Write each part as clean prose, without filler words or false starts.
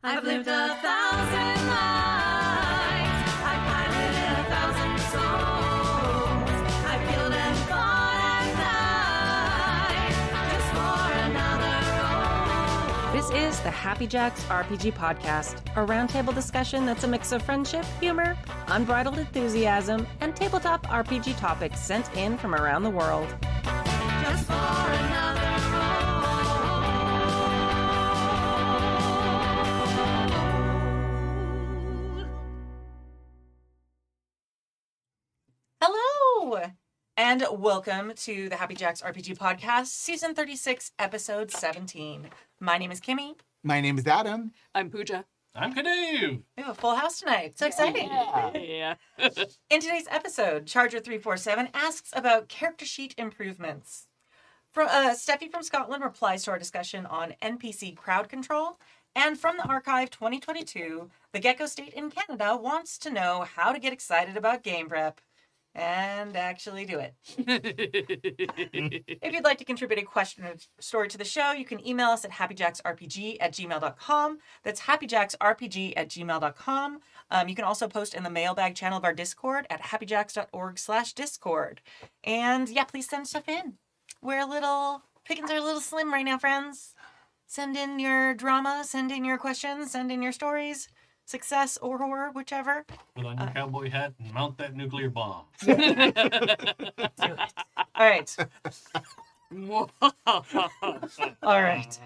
I've lived 1,000 lives. I've piloted 1,000 souls. I've killed and fought at night just for another role. This is the Happy Jacks RPG podcast, a roundtable discussion that's a mix of friendship, humor, unbridled enthusiasm, and tabletop RPG topics sent in from around the world. Just for another role. Hello, and welcome to the Happy Jacks RPG podcast, season 36, episode 17. My name is Kimmy. My name is Adam. I'm Pooja. I'm Canoe. We have a full house tonight. So exciting. Yeah. In today's episode, Charger347 asks about character sheet improvements. Steffi from Scotland replies to our discussion on NPC crowd control. And from the archive 2022, the Gecko State in Canada wants to know how to get excited about game prep and actually do it. If you'd like to contribute a question or story to the show, you can email us at happyjacksrpg@gmail.com. That's happyjacksrpg@gmail.com. You can also post in the mailbag channel of our Discord at happyjacks.org/discord. And yeah, please send stuff in. Pickings are a little slim right now, friends. Send in your drama, send in your questions, send in your stories. Success or horror, whichever. Put on your cowboy hat and mount that nuclear bomb. Do it. All right. All right.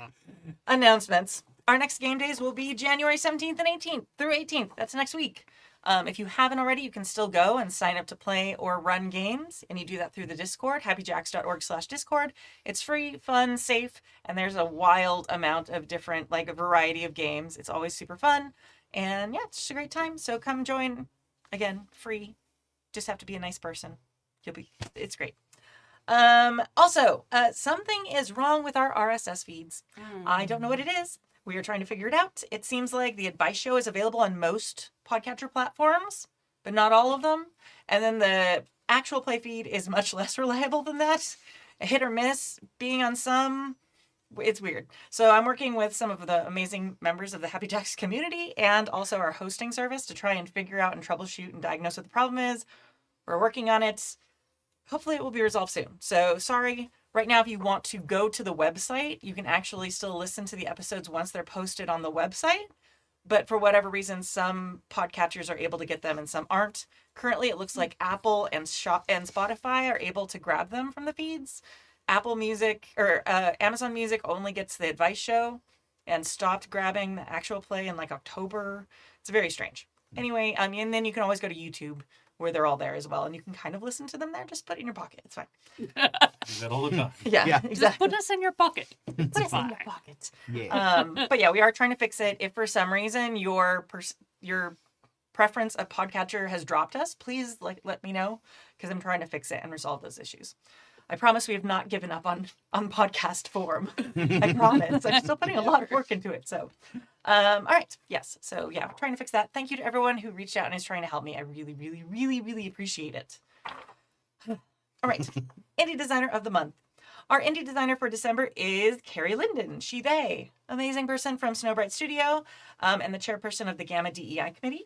Announcements. Our next game days will be January 17th and 18th through 18th. That's next week. If you haven't already, you can still go and sign up to play or run games. And you do that through the Discord, happyjacks.org/Discord. It's free, fun, safe, and there's a wild amount of different, a variety of games. It's always super fun. And yeah, it's just a great time. So come join. Again, free. Just have to be a nice person. It's great. Also, something is wrong with our RSS feeds. I don't know what it is. We are trying to figure it out. It seems like the advice show is available on most podcatcher platforms, but not all of them. And then the actual play feed is much less reliable than that. A hit or miss, being on some. It's weird. So I'm working with some of the amazing members of the Happy Jacks community and also our hosting service to try and figure out and troubleshoot and diagnose what the problem is. We're working on it. Hopefully it will be resolved soon. So sorry. Right now, if you want to go to the website, you can actually still listen to the episodes once they're posted on the website. But for whatever reason, some podcatchers are able to get them and some aren't. Currently, it looks like Apple and Spotify are able to grab them from the feeds. Apple Music or Amazon Music only gets the advice show and stopped grabbing the actual play in October. It's very strange. Anyway, and then you can always go to YouTube where they're all there as well. And you can kind of listen to them there. Just put it in your pocket. It's fine. Do that all the time. Yeah, Yeah. exactly. Put us in your pocket. Put us in your pocket. Yeah. But yeah, we are trying to fix it. If for some reason your preference of podcatcher has dropped us, please let me know because I'm trying to fix it and resolve those issues. I promise we have not given up on podcast form. I promise. I'm still putting a lot of work into it. So, all right. Yes. So yeah, we're trying to fix that. Thank you to everyone who reached out and is trying to help me. I really, really, really, really appreciate it. All right. Indie Designer of the Month. Our indie designer for December is Carrie Linden. They. Amazing person from Snowbright Studio and the chairperson of the Gamma DEI committee.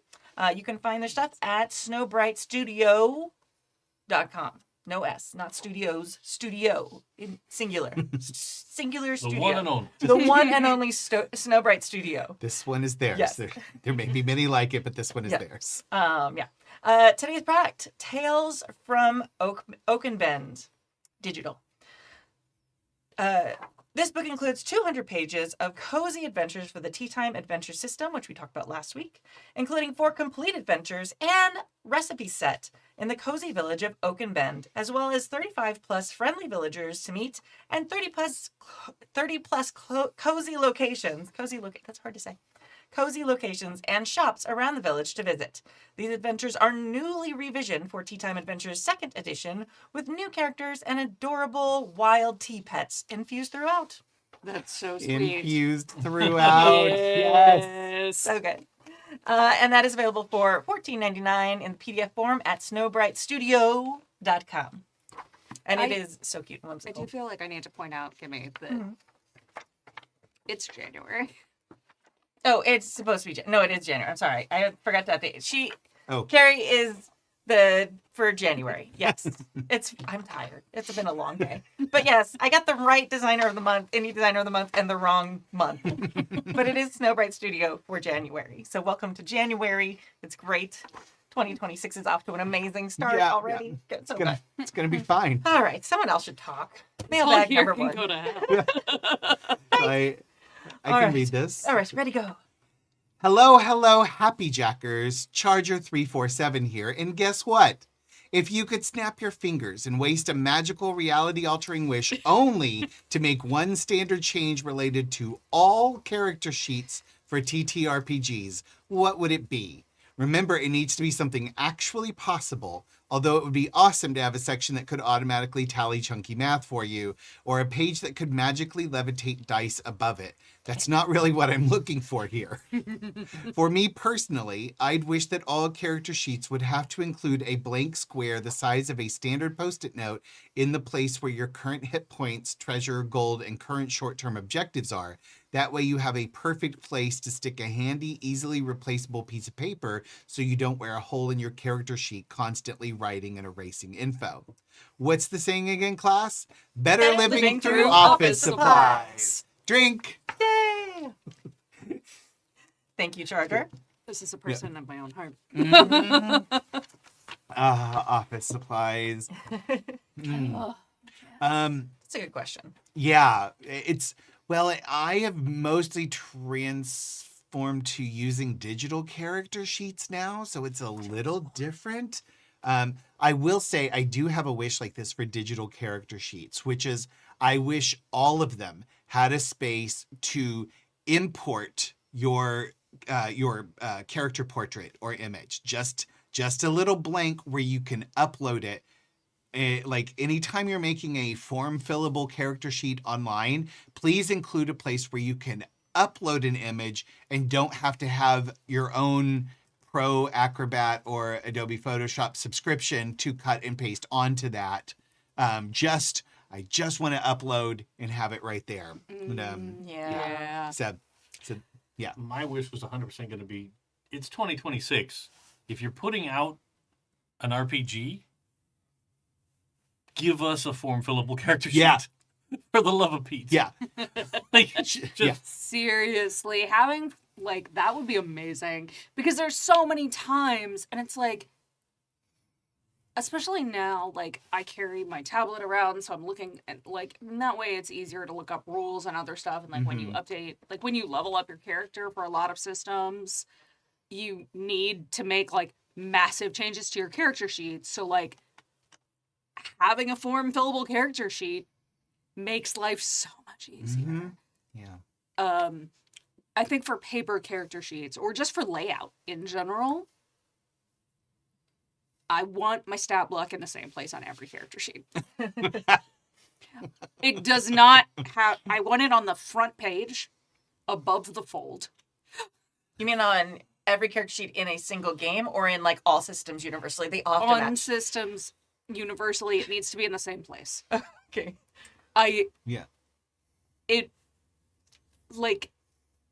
You can find their stuff at snowbrightstudio.com. No S, not studios, studio, in singular. Singular studio. The one and only. The one and only Snowbright Studio. This one is theirs. Yes. There may be many like it, but this one is Yeah. theirs. Today's product, Tales from Oakenbend Digital. This book includes 200 pages of cozy adventures for the Tea Time Adventure system, which we talked about last week, including 4 complete adventures and recipe set in the cozy village of Oakenbend, as well as 35 plus friendly villagers to meet and 30 plus cozy locations. That's hard to say. Cozy locations and shops around the village to visit. These adventures are newly revisioned for Tea Time Adventures 2nd edition with new characters and adorable wild tea pets infused throughout. That's so sweet. Infused throughout. Yes. So good. And that is available for $14.99 in PDF form at snowbrightstudio.com. And it is so cute and I whimsical. do feel like I need to point out, Kimmy, that it's January. Oh, it's supposed to be. No, it is January. I'm sorry. I forgot to update. Oh. Carrie is for January. Yes. I'm tired. It's been a long day. But yes, I got the right designer of the month, indie designer of the month, and the wrong month. But it is Snowbright Studio for January. So welcome to January. It's great. 2026 is off to an amazing start already. Good. So good. It's gonna be fine. All right, someone else should talk. All Mailbag here number can one. go to hell. I All can right. read this. All right, ready, go. Hello, Happy Jackers. Charger347 here. And guess what? If you could snap your fingers and waste a magical reality-altering wish only to make one standard change related to all character sheets for TTRPGs, what would it be? Remember, it needs to be something actually possible, although it would be awesome to have a section that could automatically tally chunky math for you, or a page that could magically levitate dice above it. That's not really what I'm looking for here. For me personally, I'd wish that all character sheets would have to include a blank square the size of a standard Post-it note in the place where your current hit points, treasure, gold, and current short-term objectives are. That way you have a perfect place to stick a handy, easily replaceable piece of paper so you don't wear a hole in your character sheet constantly writing and erasing info. What's the saying again, class? Better living through office supplies. Drink. Yay! Thank you, Charger. This is a person of my own heart. Office supplies. That's a good question. Yeah, I have mostly transformed to using digital character sheets now, so it's a little different. I will say I do have a wish like this for digital character sheets, which is I wish all of them had a space to import your character portrait or image. Just a little blank where you can upload it. Like anytime you're making a form fillable character sheet online, please include a place where you can upload an image and don't have to have your own Pro Acrobat or Adobe Photoshop subscription to cut and paste onto that. I just want to upload and have it right there. Yeah. So yeah. My wish was 100% going to be, it's 2026. If you're putting out an RPG, give us a form fillable character sheet. Yeah. For the love of Pete. Yeah. Like, just Seriously, having like that would be amazing because there's so many times and it's like, especially now, like I carry my tablet around, so I'm looking at like in that way it's easier to look up rules and other stuff. And like when you update, like when you level up your character for a lot of systems, you need to make like massive changes to your character sheet. So like having a form fillable character sheet makes life so much easier. Yeah. I think for paper character sheets or just for layout in general, I want my stat block in the same place on every character sheet. It does not have, I want it on the front page above the fold. You mean on every character sheet in a single game or in like all systems universally? They often On match. systems universally, it needs to be in the same place. Okay.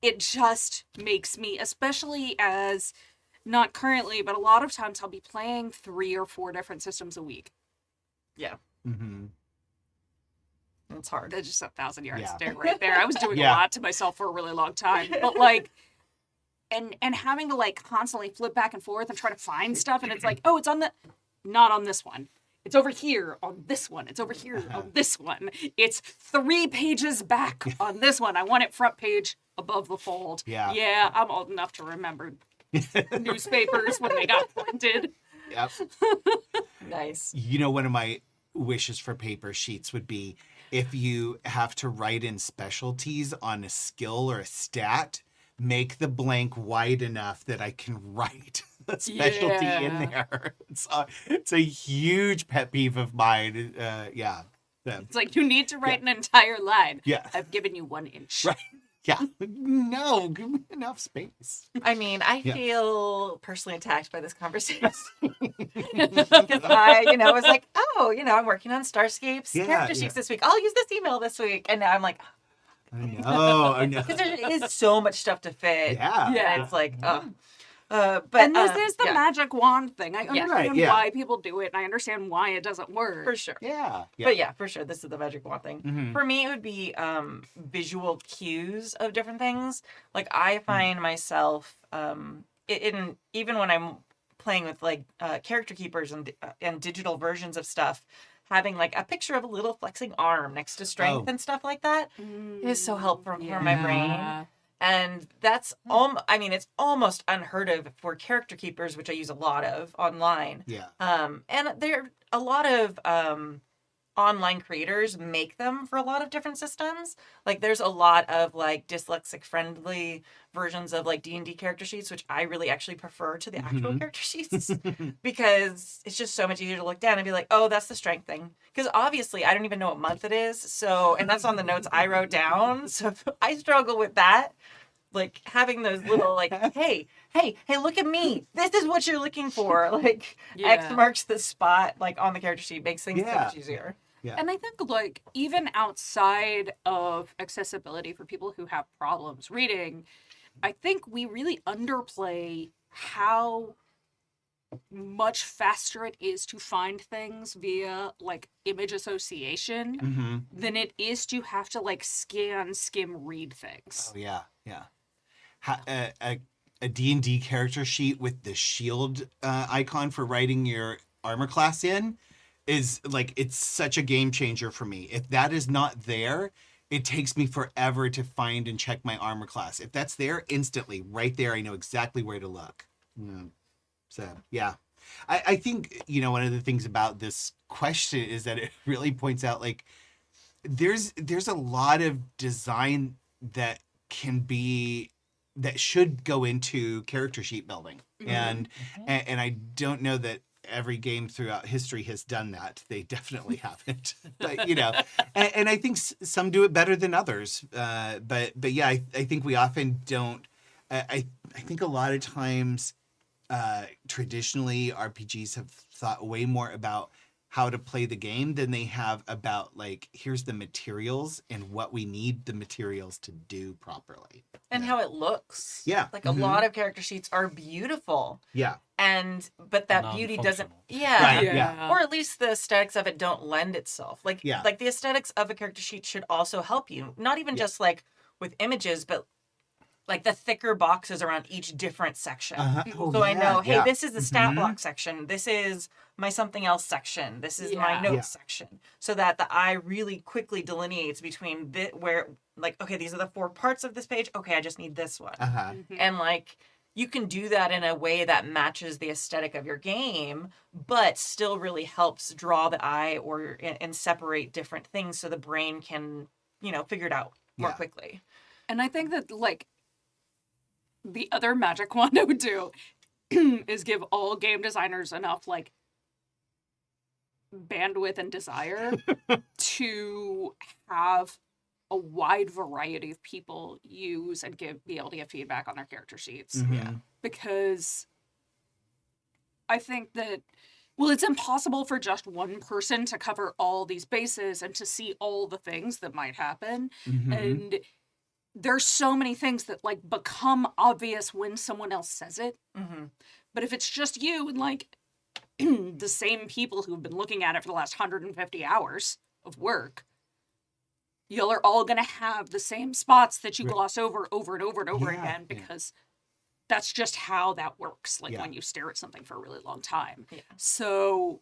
It just makes me, especially as not currently, but a lot of times I'll be playing 3 or 4 different systems a week. Yeah. Mm-hmm. It's hard. That's just 1,000 yards Yeah. stare right there. I was doing Yeah. a lot to myself for a really long time, but like, and having to like constantly flip back and forth and try to find stuff, and it's like, oh, it's on the, not on this one. It's over here on this one. It's over here on this one. It's 3 pages back on this one. I want it front page above the fold. Yeah. Yeah, I'm old enough to remember newspapers when they got printed. Yep. Nice. You know, one of my wishes for paper sheets would be if you have to write in specialties on a skill or a stat, make the blank wide enough that I can write a specialty in there. It's a huge pet peeve of mine. Yeah. It's like, you need to write an entire line. Yeah. I've given you 1 inch. Right. Yeah. No, give me enough space. I mean, I Yeah. feel personally attacked by this conversation. Because I, was like, oh, I'm working on Starscape's Yeah, character sheets this week. I'll use this email this week. And now I'm like, I know. I know. Because there is so much stuff to fit. Yeah. Yeah. And it's like, but And this is the yeah, magic wand thing. I understand Right, yeah. why people do it, and I understand why it doesn't work. for sure. Yeah. But yeah, for sure, this is the magic wand thing. Mhm. For me, it would be visual cues of different things. Like I find myself in even when I'm playing with like character keepers and digital versions of stuff, having like a picture of a little flexing arm next to strength Oh. and stuff like that is so helpful for my brain. Yeah. And that's I mean, it's almost unheard of for character keepers, which I use a lot of online. Yeah. And there a lot of online creators make them for a lot of different systems. Like there's a lot of like dyslexic friendly versions of like D&D character sheets, which I really actually prefer to the actual character sheets because it's just so much easier to look down and be like, oh, that's the strength thing. Because obviously I don't even know what month it is. So, and that's on the notes I wrote down. So I struggle with that. Like having those little like, hey, look at me. This is what you're looking for. Like X Yeah. marks the spot like on the character sheet makes things so Yeah. much easier. Yeah. And I think, like, even outside of accessibility for people who have problems reading, I think we really underplay how much faster it is to find things via, like, image association Mm-hmm. than it is to have to, like, skim, read things. Oh yeah. Yeah. A D&D character sheet with the shield icon for writing your armor class in is like, it's such a game changer for me. If that is not there, it takes me forever to find and check my armor class. If that's there, instantly, right there, I know exactly where to look. So, yeah. I think, one of the things about this question is that it really points out, like, there's a lot of design that should go into character sheet building. And I don't know that every game throughout history has done that. They definitely haven't. But, and I think some do it better than others. But yeah, I think we often don't. I think a lot of times, traditionally, RPGs have thought way more about how to play the game than they have about, like, here's the materials and what we need the materials to do properly. And how it looks. Yeah. Like a lot of character sheets are beautiful. Yeah. But that beauty doesn't Non-functional. yeah. Right. Yeah. Or at least the aesthetics of it don't lend itself. Like Yeah. like the aesthetics of a character sheet should also help you. Not even just like with images, but like the thicker boxes around each different section. Oh, So I know, hey, yeah. this is the stat block section. This is my something else section. This is my Yeah. notes Yeah. section. So that the eye really quickly delineates between where, like, okay, these are the 4 parts of this page. Okay, I just need this one. Uh-huh. And like, you can do that in a way that matches the aesthetic of your game, but still really helps draw the eye and separate different things so the brain can, figure it out more Yeah. quickly. And I think that, like, the other magic wand I would do is give all game designers enough, like, bandwidth and desire to have a wide variety of people use and be able to give feedback on their character sheets. Yeah. Because I think that, well, it's impossible for just one person to cover all these bases and to see all the things that might happen. And there's so many things that, like, become obvious when someone else says it. But if it's just you and, like, the same people who've been looking at it for the last 150 hours of work, y'all are all going to have the same spots that you gloss over and over and over Yeah, again, yeah. because that's just how that works, like, Yeah. when you stare at something for a really long time. Yeah. So,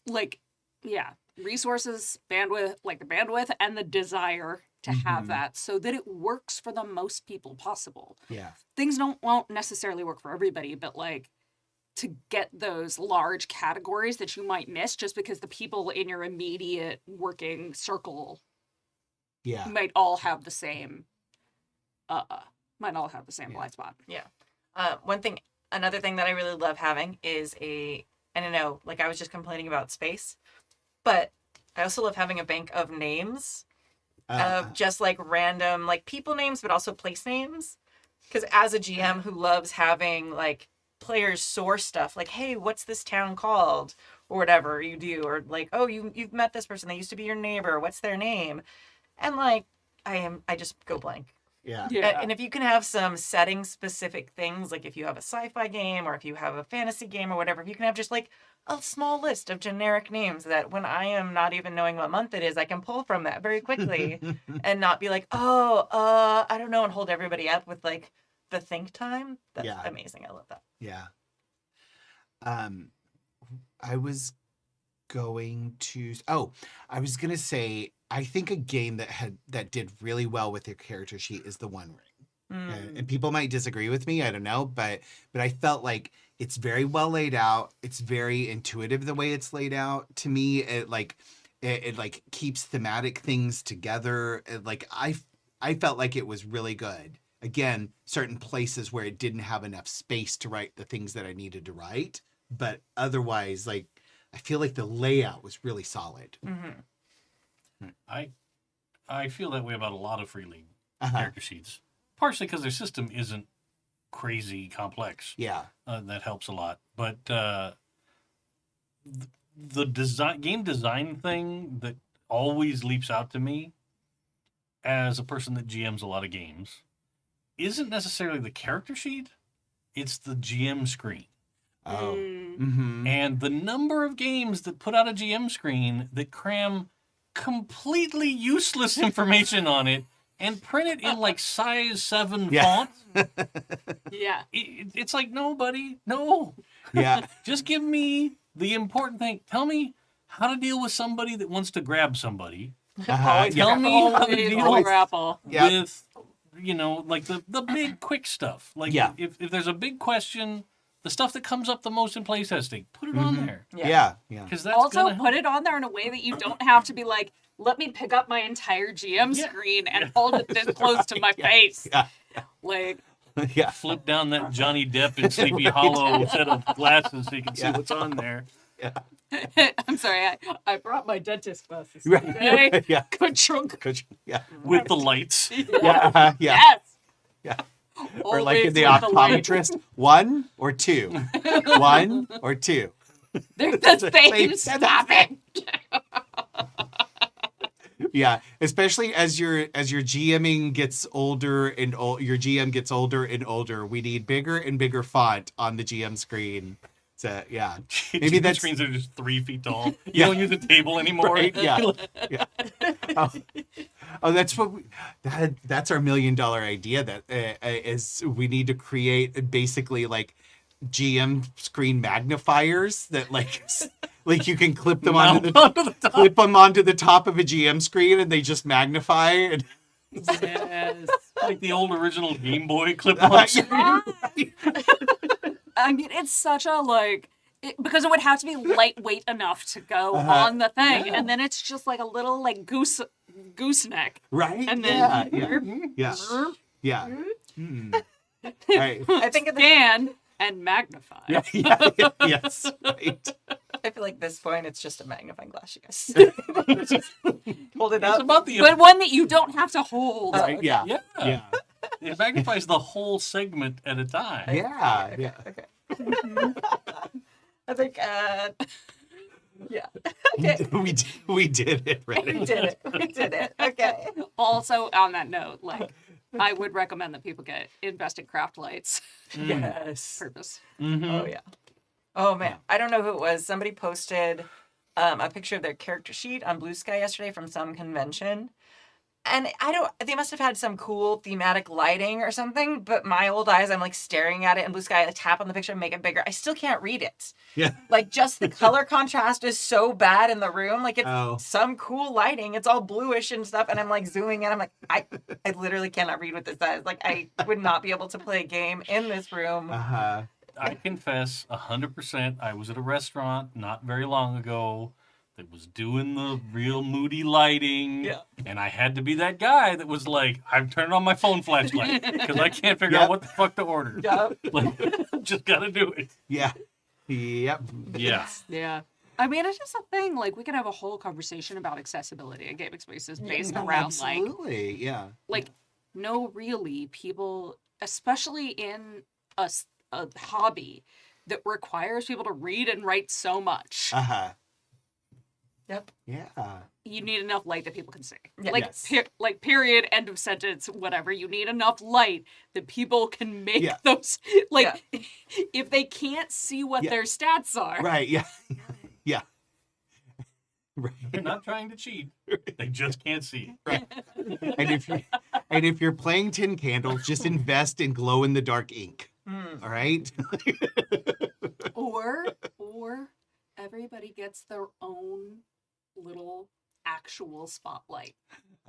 like, yeah, resources, bandwidth, like the bandwidth and the desire to have that so that it works for the most people possible. Yeah. Things won't necessarily work for everybody, but, like, to get those large categories that you might miss just because the people in your immediate working circle Yeah. might all have the same blind spot. Yeah. Another thing that I really love having is I don't know, like I was just complaining about space, but I also love having a bank of names of just like random, like people names, but also place names. Because as a GM who loves having like players source stuff, like, hey, what's this town called? Or whatever you do. Or like, oh, you've met this person. They used to be your neighbor. What's their name? And like, I just go blank. Yeah. And if you can have some setting specific things, like if you have a sci-fi game or if you have a fantasy game or whatever, if you can have just like a small list of generic names that when I am not even knowing what month it is, I can pull from that very quickly and not be like, I don't know, and hold everybody up with like the think time. That's amazing. I love that. Yeah. I was going to say, I think a game that did really well with your character sheet is the One Ring. And people might disagree with me, I don't know, but I felt like it's very well laid out. It's very intuitive the way it's laid out. To me, it keeps thematic things together. I felt like it was really good. Again, certain places where it didn't have enough space to write the things that I needed to write, but otherwise, like, I feel like the layout was really solid. I feel that way about a lot of Free League character sheets, partially because their system isn't crazy complex. Yeah. That helps a lot. But the game design thing that always leaps out to me as a person that GMs a lot of games isn't necessarily the character sheet, it's the GM screen. Oh. And the number of games that put out a GM screen that cram completely useless information on it and print it in like size 7 font. Yeah. It's like, no, buddy, no. Yeah. Just give me the important thing. Tell me how to deal with somebody that wants to grab somebody. Tell me how to deal grapple with, like the big quick stuff. Like if there's a big question, the stuff that comes up the most in playtesting, put it on there. Yeah. Because that's also put it on there in a way that you don't have to be like, let me pick up my entire GM screen and hold it this close to my face. Like, flip down that Johnny Depp in Sleepy Hollow set of glasses so you can see what's on there. I'm sorry, I brought my dentist glasses today. Good trunk. With the lights. Yes. Or like in the optometrist, 1 or 2. 1 or 2. They're the same. Stop it. Yeah, especially as your GMing gets older and your GM gets older and older, we need bigger and bigger font on the GM screen. So maybe that screens are just 3 feet tall. You don't use a table anymore. Right? Yeah. Oh, that's what that's our $1 million idea. That is, we need to create basically like GM screen magnifiers that like you can clip them onto the top of a GM screen and they just magnify. And Yes. Like the old original Game Boy clip-on screen. I mean, it's such a because it would have to be lightweight enough to go on the thing, and then it's just like a little like gooseneck, right? And then Right. I think scan and magnify. Yes. Right. I feel like at this point it's just a magnifying glass, you guys. Just hold it up. But one that you don't have to hold. Right. Yeah. It magnifies the whole segment at a time. Okay. I think, Okay. We did it, right? We did it. Okay. Also, on that note, I would recommend that people invest in craft lights. Yes. Purpose. Mm-hmm. Oh, yeah. Oh, man. I don't know who it was. Somebody posted a picture of their character sheet on Blue Sky yesterday from some convention. And they must have had some cool thematic lighting or something, but my old eyes, I'm staring at it in Blue Sky, I tap on the picture and make it bigger. I still can't read it. Yeah. Just the color contrast is so bad in the room. It's some cool lighting. It's all bluish and stuff. And I'm zooming in. I'm I literally cannot read what this says. I would not be able to play a game in this room. Uh-huh. I confess 100%. I was at a restaurant not very long ago that was doing the real moody lighting. Yeah. And I had to be that guy that was I'm turning on my phone flashlight because I can't figure out what the fuck to order. Yep. Just gotta do it. Yeah. Yep. Yeah. Yeah. I mean, it's just a thing. We can have a whole conversation about accessibility at gaming spaces based around absolutely. Yeah. No, really, people, especially in a hobby that requires people to read and write so much. Uh-huh. Yep. Yeah. You need enough light that people can see. Yeah. Like, Yes. like period, end of sentence, whatever. You need enough light that people can make Yeah. those. Like, if they can't see what Yeah. their stats are. Right. Yeah. Yeah. They're Right. not trying to cheat. They just can't see. Right. And if you're playing tin candles, just invest in glow in the dark ink. All right. Or everybody gets their own little actual spotlight.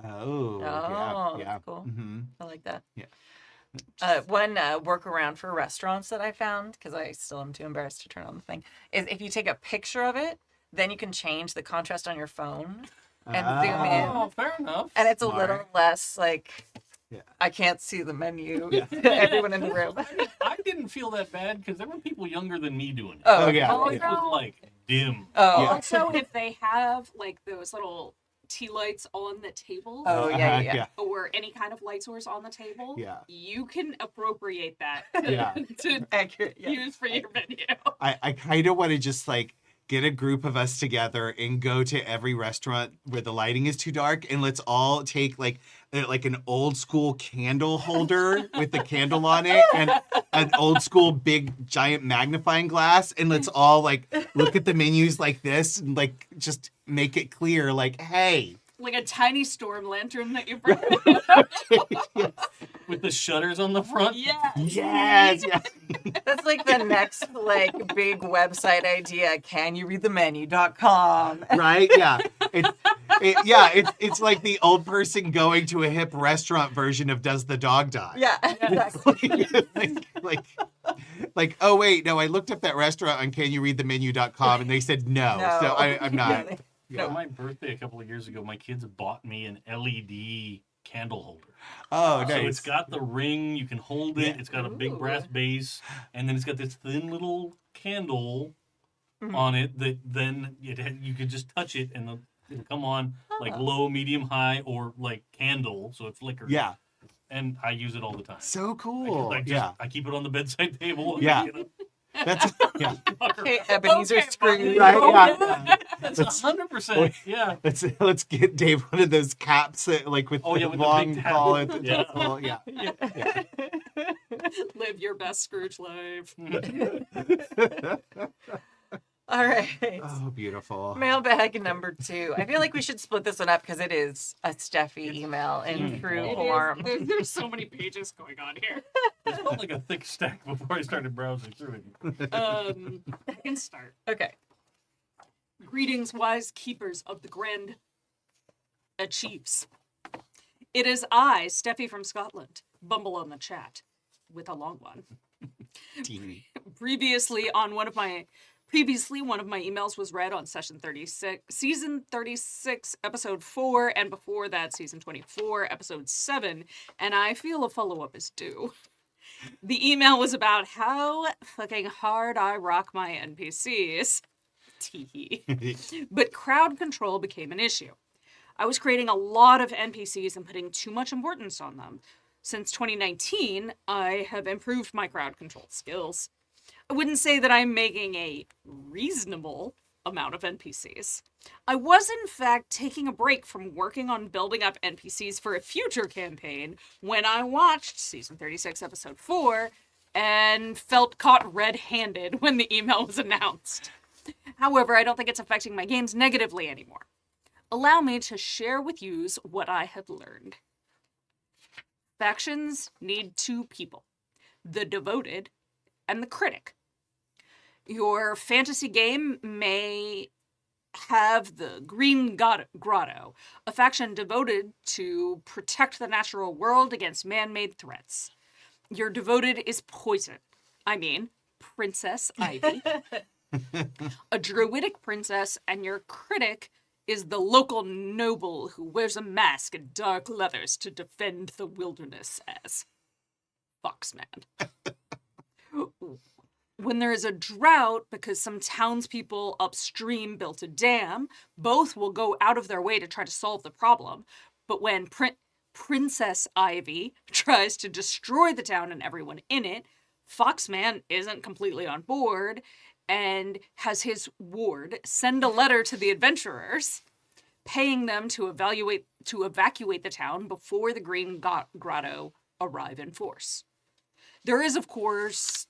Oh. Oh, Yeah. that's cool. Mm-hmm. I like that. Yeah. One workaround for restaurants that I found, because I still am too embarrassed to turn on the thing, is if you take a picture of it, then you can change the contrast on your phone and zoom in. Oh, fair enough. And it's a Smart. little less like, Yeah. I can't see the menu Yeah. to everyone in the room. I didn't feel that bad because there were people younger than me doing it. Oh, yeah. Oh, It was like dim. Oh, Yeah. Also, if they have like those little tea lights on the table, Oh, yeah. or any kind of light source on the table, Yeah. you can appropriate that Yeah. to Accurate. Yeah. use for your menu. I kind of want to just like get a group of us together and go to every restaurant where the lighting is too dark, and let's all take like an old school candle holder with the candle on it and an old school big giant magnifying glass, and let's all like look at the menus like this and like just make it clear like, hey. Like a tiny storm lantern that you bring. With the shutters on the front. Yes. Yes. Yeah. That's like the next like big website idea. Can you read the menu.com? Right? Yeah. It's like the old person going to a hip restaurant version of Does the Dog Die? Yeah, exactly. like, oh wait, no, I looked up that restaurant on CanYouReadTheMenu.com and they said no. No. So I'm not. Yeah. For my birthday a couple of years ago, my kids bought me an LED candle holder. Oh, nice. So it's got the ring, you can hold it, Yeah. it's got a big Ooh. brass base, and then it's got this thin little candle Mhm. on it that then you could just touch it and it'll come on like low, medium, high, or like candle, so it flickers. Yeah. And I use it all the time. So cool. I keep it on the bedside table. Yeah. You know, That's yeah. Okay, Ebenezer Okay, Scrooge. Right, yeah. That's Let's- 100%. Yeah. Let's get Dave one of those caps that like with Oh, the yeah, with the long big hat. collar. the Yeah. tassel, yeah. Live your best Scrooge life. All right. Oh, beautiful. Mailbag number 2. I feel like we should split this one up because it is a Steffi email in true It is. form. There's so many pages going on here. It felt like a thick stack before I started browsing through it. I can start. Okay. Greetings, wise keepers of the grand chiefs. It is I, Steffi from Scotland, Bumble on the chat, with a long one. TV. Previously, one of my emails was read on season 36, episode 4, and before that, season 24, episode 7, and I feel a follow-up is due. The email was about how fucking hard I rock my NPCs. Tee. But crowd control became an issue. I was creating a lot of NPCs and putting too much importance on them. Since 2019, I have improved my crowd control skills. I wouldn't say that I'm making a reasonable amount of NPCs. I was, in fact, taking a break from working on building up NPCs for a future campaign when I watched Season 36, Episode 4, and felt caught red-handed when the email was announced. However, I don't think it's affecting my games negatively anymore. Allow me to share with yous what I have learned. Factions need 2 people, the devoted and the critic. Your fantasy game may have the Green Grotto, a faction devoted to protect the natural world against man-made threats. Your devoted is poison. I mean, Princess Ivy. A druidic princess, and your critic is the local noble who wears a mask and dark leathers to defend the wilderness as Foxman. When there is a drought because some townspeople upstream built a dam, both will go out of their way to try to solve the problem. But when Princess Ivy tries to destroy the town and everyone in it, Foxman isn't completely on board and has his ward send a letter to the adventurers, paying them to evacuate the town before the Green Grotto arrive in force. There are, of course,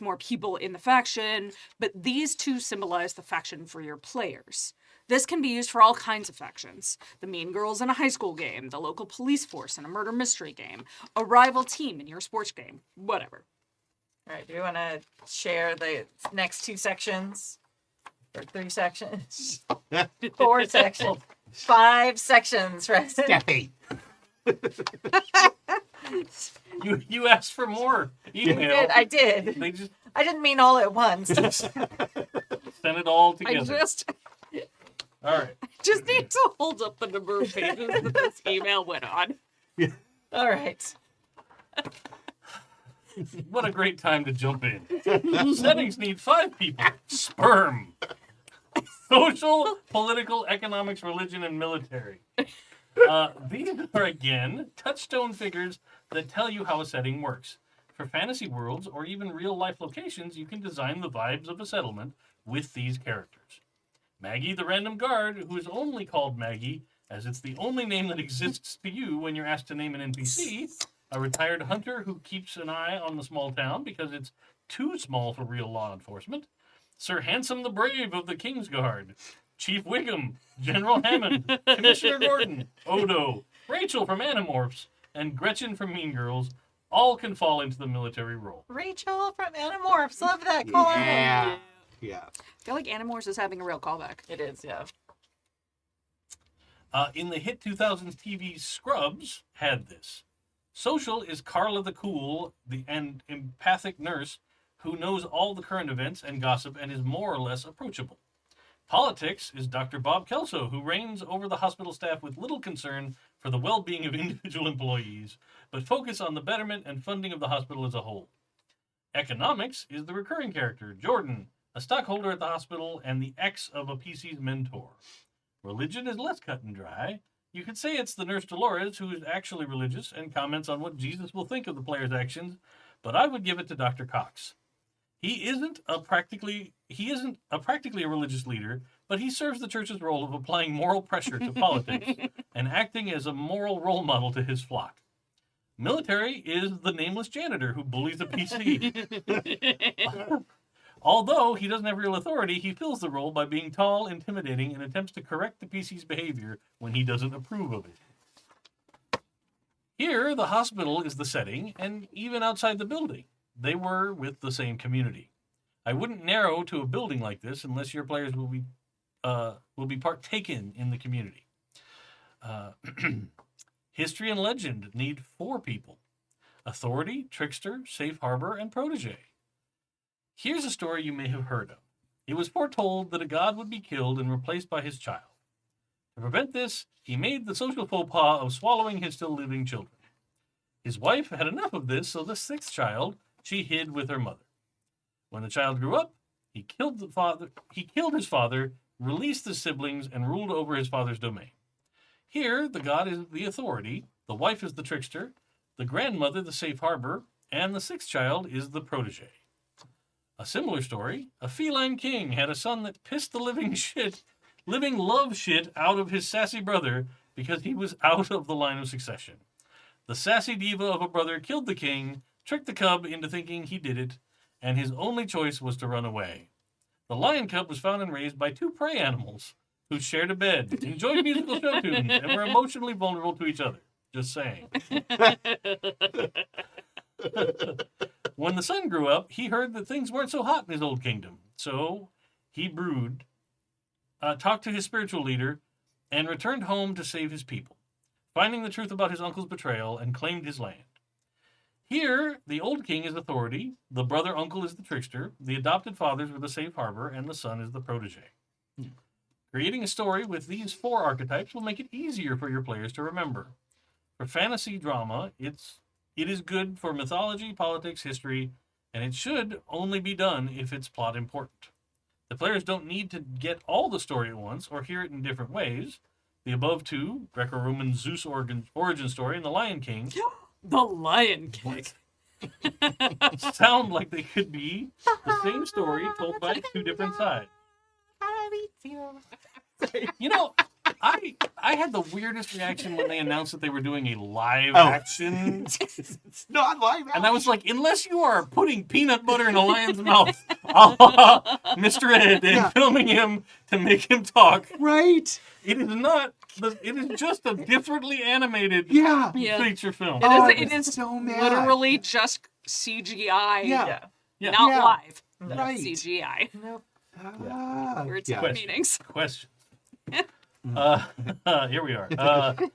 more people in the faction, but these two symbolize the faction for your players. This can be used for all kinds of factions. The Mean Girls in a high school game, the local police force in a murder mystery game, a rival team in your sports game, whatever. All right, do you want to share the next 2 sections? Or 3 sections? 4 sections? 5 sections, right? Steffi. You asked for more email. I did. They just I didn't mean all at once. sent it all together. All right. Just need to hold up the number of pages that this email went on. All right. What a great time to jump in. Settings need 5 people. Sperm. Social, political, economics, religion, and military. These are, again, touchstone figures that tell you how a setting works. For fantasy worlds or even real-life locations, you can design the vibes of a settlement with these characters. Maggie, the random guard, who is only called Maggie, as it's the only name that exists to you when you're asked to name an NPC. A retired hunter who keeps an eye on the small town because it's too small for real law enforcement. Sir Handsome the Brave of the Kingsguard. Chief Wiggum, General Hammond, Commissioner Gordon, Odo, Rachel from Animorphs, and Gretchen from Mean Girls all can fall into the military role. Rachel from Animorphs. Love that call. Yeah. I feel like Animorphs is having a real callback. It is, yeah. In the hit 2000s TV Scrubs had this. Social is Carla the Cool, and empathic nurse who knows all the current events and gossip and is more or less approachable. Politics is Dr. Bob Kelso, who reigns over the hospital staff with little concern for the well-being of individual employees, but focus on the betterment and funding of the hospital as a whole. Economics is the recurring character, Jordan, a stockholder at the hospital and the ex of a PC's mentor. Religion is less cut and dry. You could say it's the nurse Dolores, who is actually religious and comments on what Jesus will think of the player's actions, but I would give it to Dr. Cox. He isn't a practically a religious leader, but he serves the church's role of applying moral pressure to politics and acting as a moral role model to his flock. Military is the nameless janitor who bullies a PC. Although he doesn't have real authority, he fills the role by being tall, intimidating, and attempts to correct the PC's behavior when he doesn't approve of it. Here, the hospital is the setting, and even outside the building, they were with the same community. I wouldn't narrow to a building like this unless your players will be partaken in the community. History and legend need 4 people. Authority, trickster, safe harbor, and protege. Here's a story you may have heard of. It was foretold that a god would be killed and replaced by his child. To prevent this, he made the social faux pas of swallowing his still living children. His wife had enough of this, so the 6th child she hid with her mother. When the child grew up, he killed his father, released the siblings, and ruled over his father's domain. Here, the god is the authority, the wife is the trickster, the grandmother the safe harbor, and the 6th child is the protege. A similar story, a feline king had a son that pissed the living love shit out of his sassy brother because he was out of the line of succession. The sassy diva of a brother killed the king, tricked the cub into thinking he did it, and his only choice was to run away. The lion cub was found and raised by 2 prey animals who shared a bed, enjoyed musical show tunes, and were emotionally vulnerable to each other. Just saying. When the son grew up, he heard that things weren't so hot in his old kingdom. So he brewed, talked to his spiritual leader, and returned home to save his people, finding the truth about his uncle's betrayal, and claimed his land. Here, the old king is authority, the brother-uncle is the trickster, the adopted fathers were the safe harbor, and the son is the protege. Creating a story with these 4 archetypes will make it easier for your players to remember. For fantasy drama, it is good for mythology, politics, history, and it should only be done if it's plot important. The players don't need to get all the story at once or hear it in different ways. The above 2, Greco-Roman Zeus origin story and the Lion King. The Lion King. sound like they could be the same story told by two different sides. You know, I had the weirdest reaction when they announced that they were doing a live action. It's not live action. And I was like, unless you are putting peanut butter in a lion's mouth, Mr. Ed, and filming him to make him talk. Right. It is not. It is just a differently animated Yeah. feature film. It is so mad. literally just CGI. Yeah. Yeah. Not Yeah. live. Right. CGI. Nope. Words yeah. have meanings. Questions. Here we are.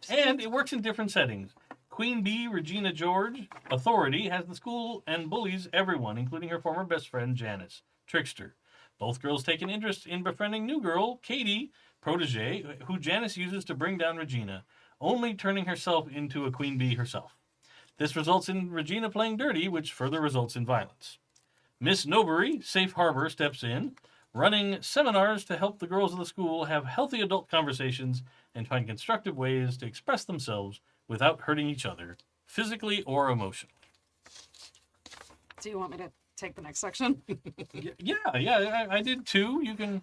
And it works in different settings. Queen Bee, Regina George, Authority, has the school and bullies everyone, including her former best friend, Janice, Trickster. Both girls take an interest in befriending new girl, Katie, Protege, who Janice uses to bring down Regina, only turning herself into a Queen Bee herself. This results in Regina playing dirty, which further results in violence. Miss Nobury, Safe Harbor, steps in, running seminars to help the girls of the school have healthy adult conversations and find constructive ways to express themselves without hurting each other, physically or emotionally. Do you want me to take the next section? Yeah, I did too. You can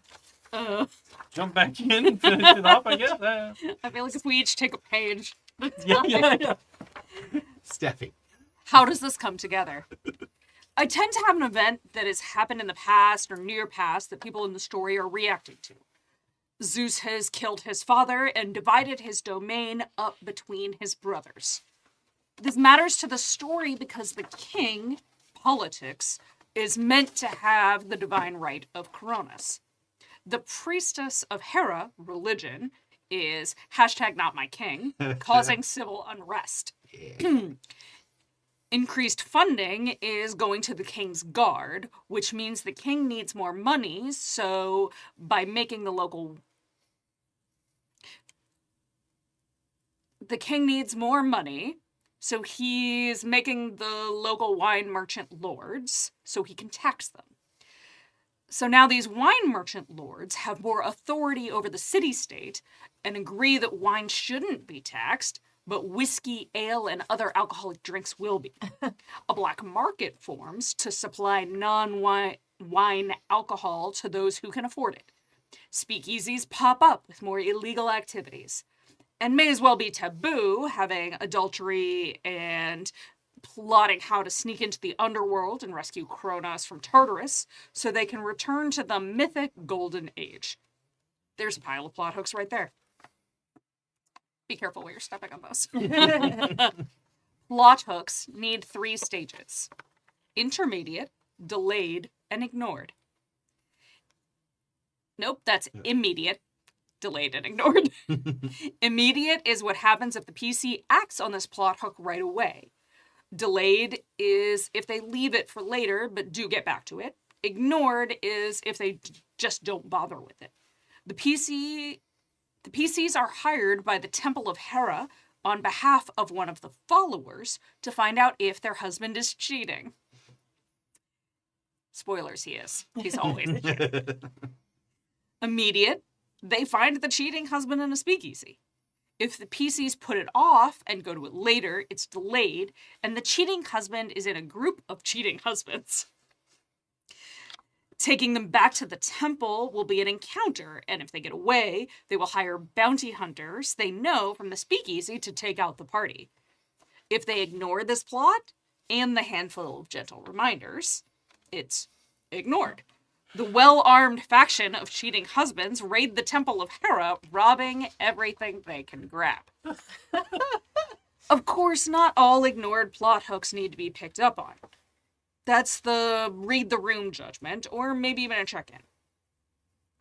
jump back in and finish it off, I guess. I feel like if we each take a page. Yeah. Steffi. How does this come together? I tend to have an event that has happened in the past or near past that people in the story are reacting to. Zeus has killed his father and divided his domain up between his brothers. This matters to the story because the king, politics, is meant to have the divine right of Coronis. The priestess of Hera, religion, is #NotMyKing, causing civil unrest. Increased funding is going to the king's guard, which means the king needs more money, so by making the king needs more money, so he's making the local wine merchant lords so he can tax them. So now these wine merchant lords have more authority over the city-state and agree that wine shouldn't be taxed, but whiskey, ale, and other alcoholic drinks will be. A black market forms to supply non-wine alcohol to those who can afford it. Speakeasies pop up with more illegal activities. And may as well be taboo, having adultery and plotting how to sneak into the underworld and rescue Kronos from Tartarus so they can return to the mythic Golden Age. There's a pile of plot hooks right there. Be careful where you're stepping on those. Plot hooks need 3 stages: intermediate, delayed, and ignored. Nope, that's immediate, delayed, and ignored. Immediate is what happens if the PC acts on this plot hook right away. Delayed is if they leave it for later but do get back to it. Ignored is if they just don't bother with it. The PCs are hired by the Temple of Hera on behalf of one of the followers to find out if their husband is cheating. Spoilers, he is. He's always cheating. Immediate, they find the cheating husband in a speakeasy. If the PCs put it off and go to it later, it's delayed, and the cheating husband is in a group of cheating husbands. Taking them back to the temple will be an encounter, and if they get away, they will hire bounty hunters they know from the speakeasy to take out the party. If they ignore this plot and the handful of gentle reminders, it's ignored. The well-armed faction of cheating husbands raid the Temple of Hera, robbing everything they can grab. Of course, not all ignored plot hooks need to be picked up on. That's the read the room judgment, or maybe even a check-in.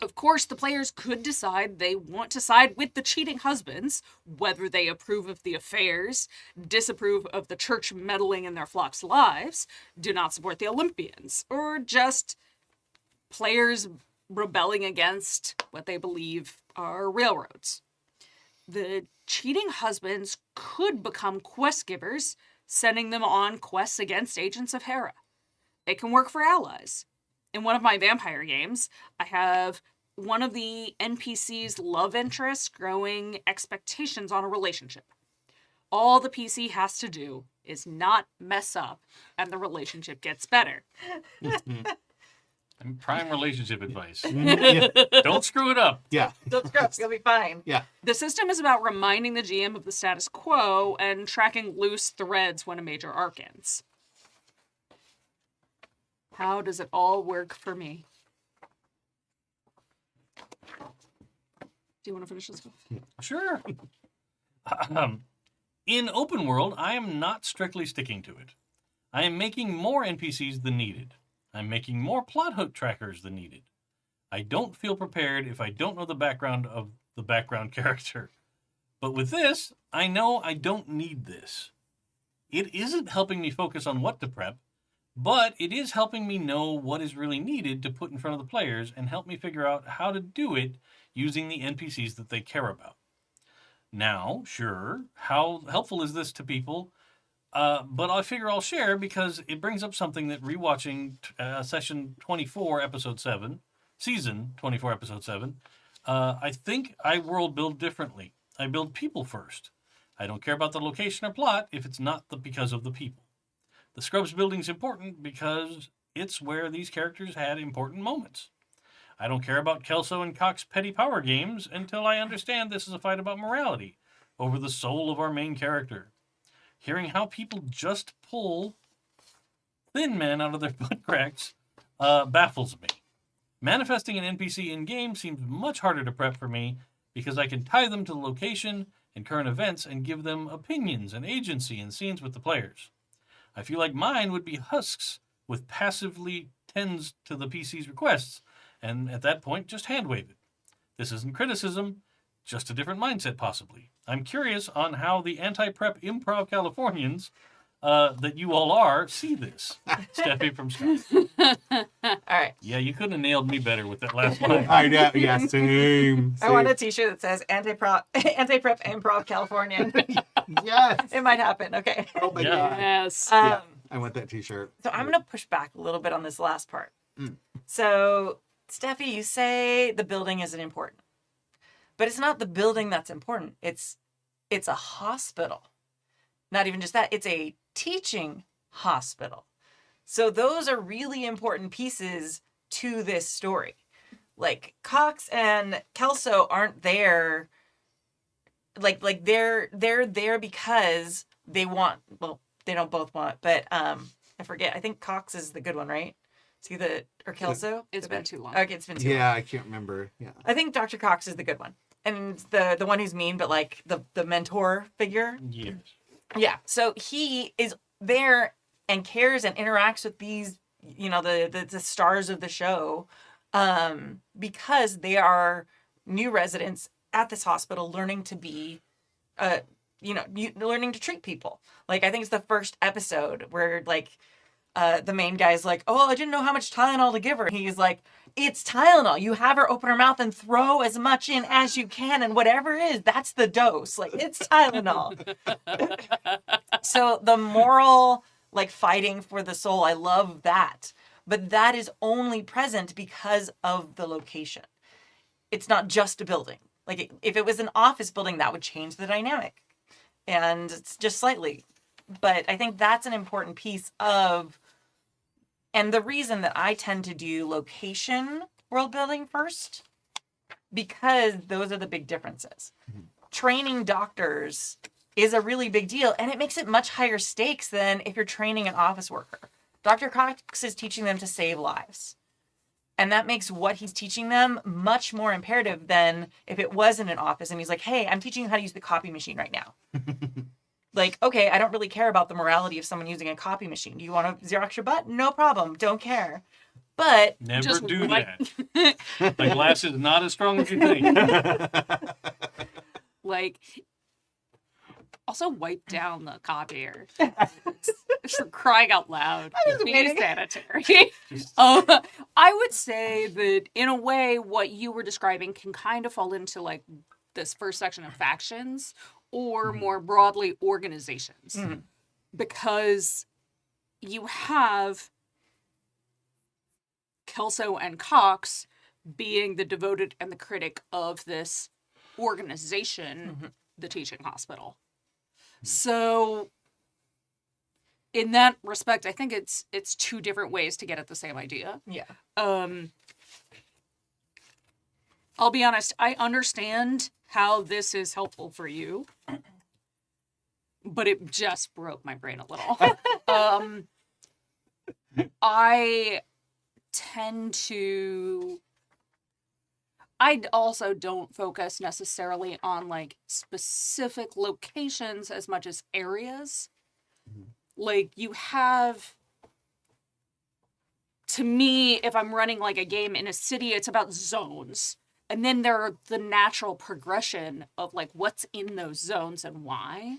Of course, the players could decide they want to side with the cheating husbands, whether they approve of the affairs, disapprove of the church meddling in their flocks' lives, do not support the Olympians, or just players rebelling against what they believe are railroads. The cheating husbands could become quest givers, sending them on quests against agents of Hera. It can work for allies. In one of my vampire games, I have one of the NPC's love interests growing expectations on a relationship. All the PC has to do is not mess up and the relationship gets better. And prime relationship advice. Yeah. Don't screw it up. Yeah. Don't scrub, you'll be fine. Yeah. The system is about reminding the GM of the status quo and tracking loose threads when a major arc ends. How does it all work for me? Do you want to finish this off? Sure. In open world, I am not strictly sticking to it. I am making more NPCs than needed. I'm making more plot hook trackers than needed. I don't feel prepared if I don't know the background of the background character. But with this, I know I don't need this. It isn't helping me focus on what to prep, but it is helping me know what is really needed to put in front of the players and help me figure out how to do it using the NPCs that they care about. Now, sure, how helpful is this to people? But I figure I'll share because it brings up something that rewatching session 24, episode 7, season 24, episode 7, I think I world build differently. I build people first. I don't care about the location or plot if it's not because of the people. The Scrubs building's important because it's where these characters had important moments. I don't care about Kelso and Cox's petty power games until I understand this is a fight about morality over the soul of our main character. Hearing how people just pull thin men out of their butt cracks baffles me. Manifesting an NPC in-game seems much harder to prep for me because I can tie them to the location and current events and give them opinions and agency in scenes with the players. I feel like mine would be husks with passively tends to the PC's requests, and at that point, just hand-wave it. This isn't criticism, just a different mindset, possibly. I'm curious on how the anti-prep improv Californians that you all are see this. Steffi from Scott. All right. Yeah, you couldn't have nailed me better with that last line. I know. Yeah, same. I want a t-shirt that says anti-prep improv California. Yes. It might happen. Okay. Oh my Yeah. God. Yes. Yeah, I want that t-shirt. So I'm going to push back a little bit on this last part. So, Steffi, you say the building isn't important. But it's not the building that's important. It's a hospital. Not even just that. It's a teaching hospital. So those are really important pieces to this story. Like, Cox and Kelso aren't there. Like they're there because they want. Well, they don't both want, but I forget. I think Cox is the good one, right? Is he or Kelso? It's been too long. Okay, it's been too long. Yeah, I can't remember. Yeah. I think Dr. Cox is the good one. And the one who's mean, but like the mentor figure. Yes. Yeah. So he is there and cares and interacts with these, the stars of the show, because they are new residents at this hospital learning to be, learning to treat people. Like, I think it's the first episode where the main guy's like, oh, I didn't know how much Tylenol to give her. He's like, it's Tylenol. You have her open her mouth and throw as much in as you can, and whatever it is, that's the dose. Like, it's Tylenol. So the moral, fighting for the soul, I love that. But that is only present because of the location. It's not just a building. Like, if it was an office building, that would change the dynamic. And it's just slightly. But I think that's an important piece of, and the reason that I tend to do location world building first, because those are the big differences. Mm-hmm. Training doctors is a really big deal, and it makes it much higher stakes than if you're training an office worker. Dr. Cox is teaching them to save lives. And that makes what he's teaching them much more imperative than if it was in an office and he's like, hey, I'm teaching you how to use the copy machine right now. Okay, I don't really care about the morality of someone using a copy machine. Do you want to Xerox your butt? No problem. Don't care. But Never just do that. The glass is not as strong as you think. Also wipe down the copier. For crying out loud. Be sanitary. I would say that in a way, what you were describing can kind of fall into this first section of factions, or more broadly, organizations. Mm-hmm. Because you have Kelso and Cox being the devoted and the critic of this organization, the teaching hospital. So in that respect, I think it's two different ways to get at the same idea. Yeah. I'll be honest, I understand how this is helpful for you, but it just broke my brain a little. I also don't focus necessarily on like specific locations as much as areas. Like you have, to me, if I'm running like a game in a city, it's about zones. And then there are the natural progression of like what's in those zones and why.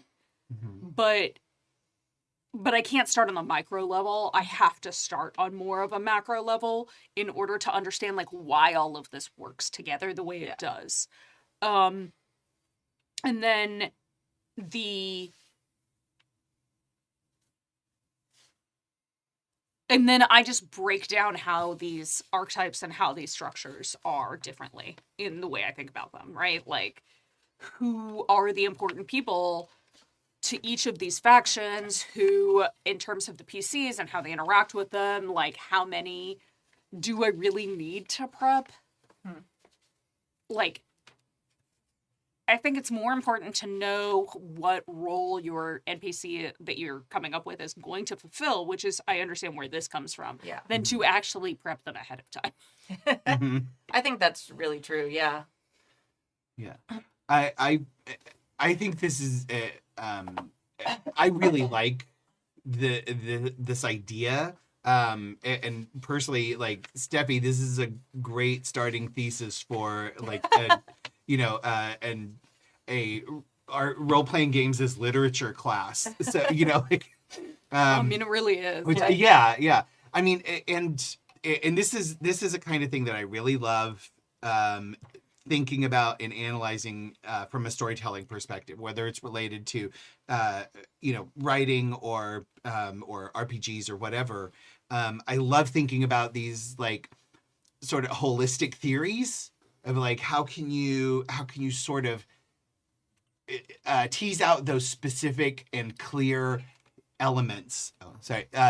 But I can't start on the micro level. I have to start on more of a macro level in order to understand like why all of this works together the way it does. And then I just break down how these archetypes and how these structures are differently in the way I think about them, right? Like, who are the important people to each of these factions? Who, in terms of the PCs and how they interact with them, like, how many do I really need to prep? Like, I think it's more important to know what role your NPC that you're coming up with is going to fulfill, which is, I understand where this comes from, than to actually prep them ahead of time. I think that's really true. Yeah. Yeah. I think this is I really like this idea. And personally, like, Steffi, this is a great starting thesis for like our role-playing games as literature class. So, like, I mean, it really is. which, yeah. I mean, and this is a kind of thing that I really love thinking about and analyzing from a storytelling perspective, whether it's related to writing or RPGs or whatever. I love thinking about these like sort of holistic theories of like how can you sort of tease out those specific and clear elements.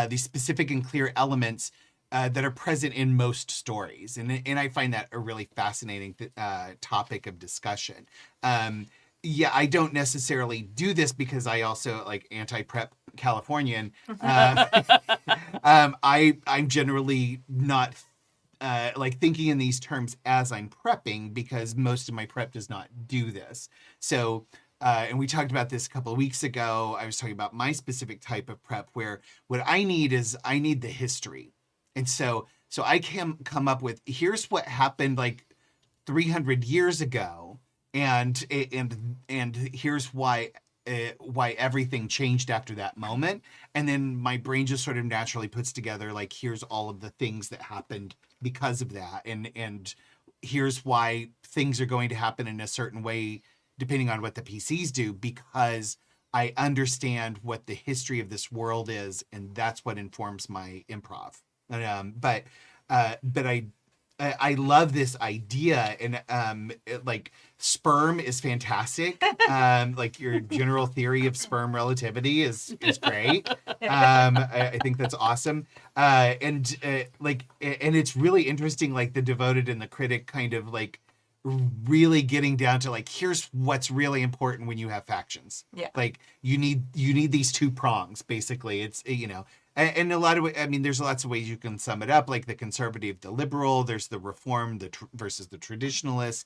These specific and clear elements that are present in most stories, and I find that a really fascinating topic of discussion. I don't necessarily do this because I also like anti-prep Californian. I'm generally not like thinking in these terms as I'm prepping because most of my prep does not do this. So, and we talked about this a couple of weeks ago. I was talking about my specific type of prep where what I need the history. And so I can come up with, here's what happened like 300 years ago. And here's why everything changed after that moment. And then my brain just sort of naturally puts together, like, here's all of the things that happened because of that. And here's why things are going to happen in a certain way, depending on what the PCs do, because I understand what the history of this world is. And that's what informs my improv. But I love this idea, and like sperm is fantastic. Like your general theory of sperm relativity is great. I think that's awesome. And it's really interesting, like the devoted and the critic kind of like really getting down to like, here's what's really important when you have factions. Yeah. Like you need these two prongs, basically. It's, and a lot of, I mean, there's lots of ways you can sum it up, like the conservative, the liberal, there's the reform, versus the traditionalist,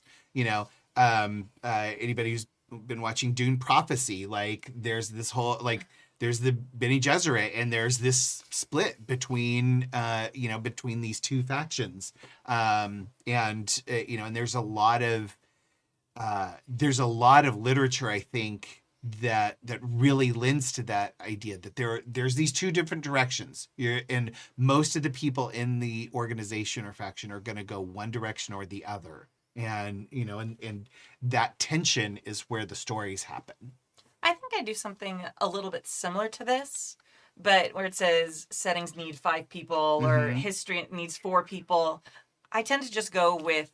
anybody who's been watching Dune Prophecy, like there's this whole, like, there's the Bene Gesserit, and there's this split between, between these two factions. And there's a lot of literature, I think, that really lends to that idea that there's these two different directions. And most of the people in the organization or faction are going to go one direction or the other. And, and that tension is where the stories happen. I think I do something a little bit similar to this, but where it says settings need 5 people or history needs 4 people. I tend to just go with,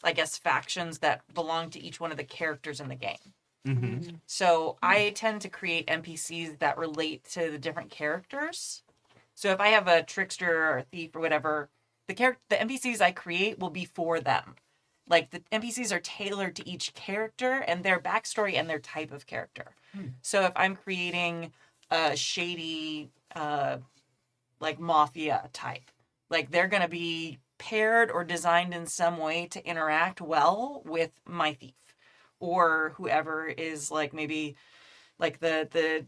I guess, factions that belong to each one of the characters in the game. Mm-hmm. So I tend to create NPCs that relate to the different characters. So if I have a trickster or a thief or whatever, the NPCs I create will be for them. Like the NPCs are tailored to each character and their backstory and their type of character. So if I'm creating a shady, like mafia type, like they're going to be paired or designed in some way to interact well with my thief, or whoever is like maybe like the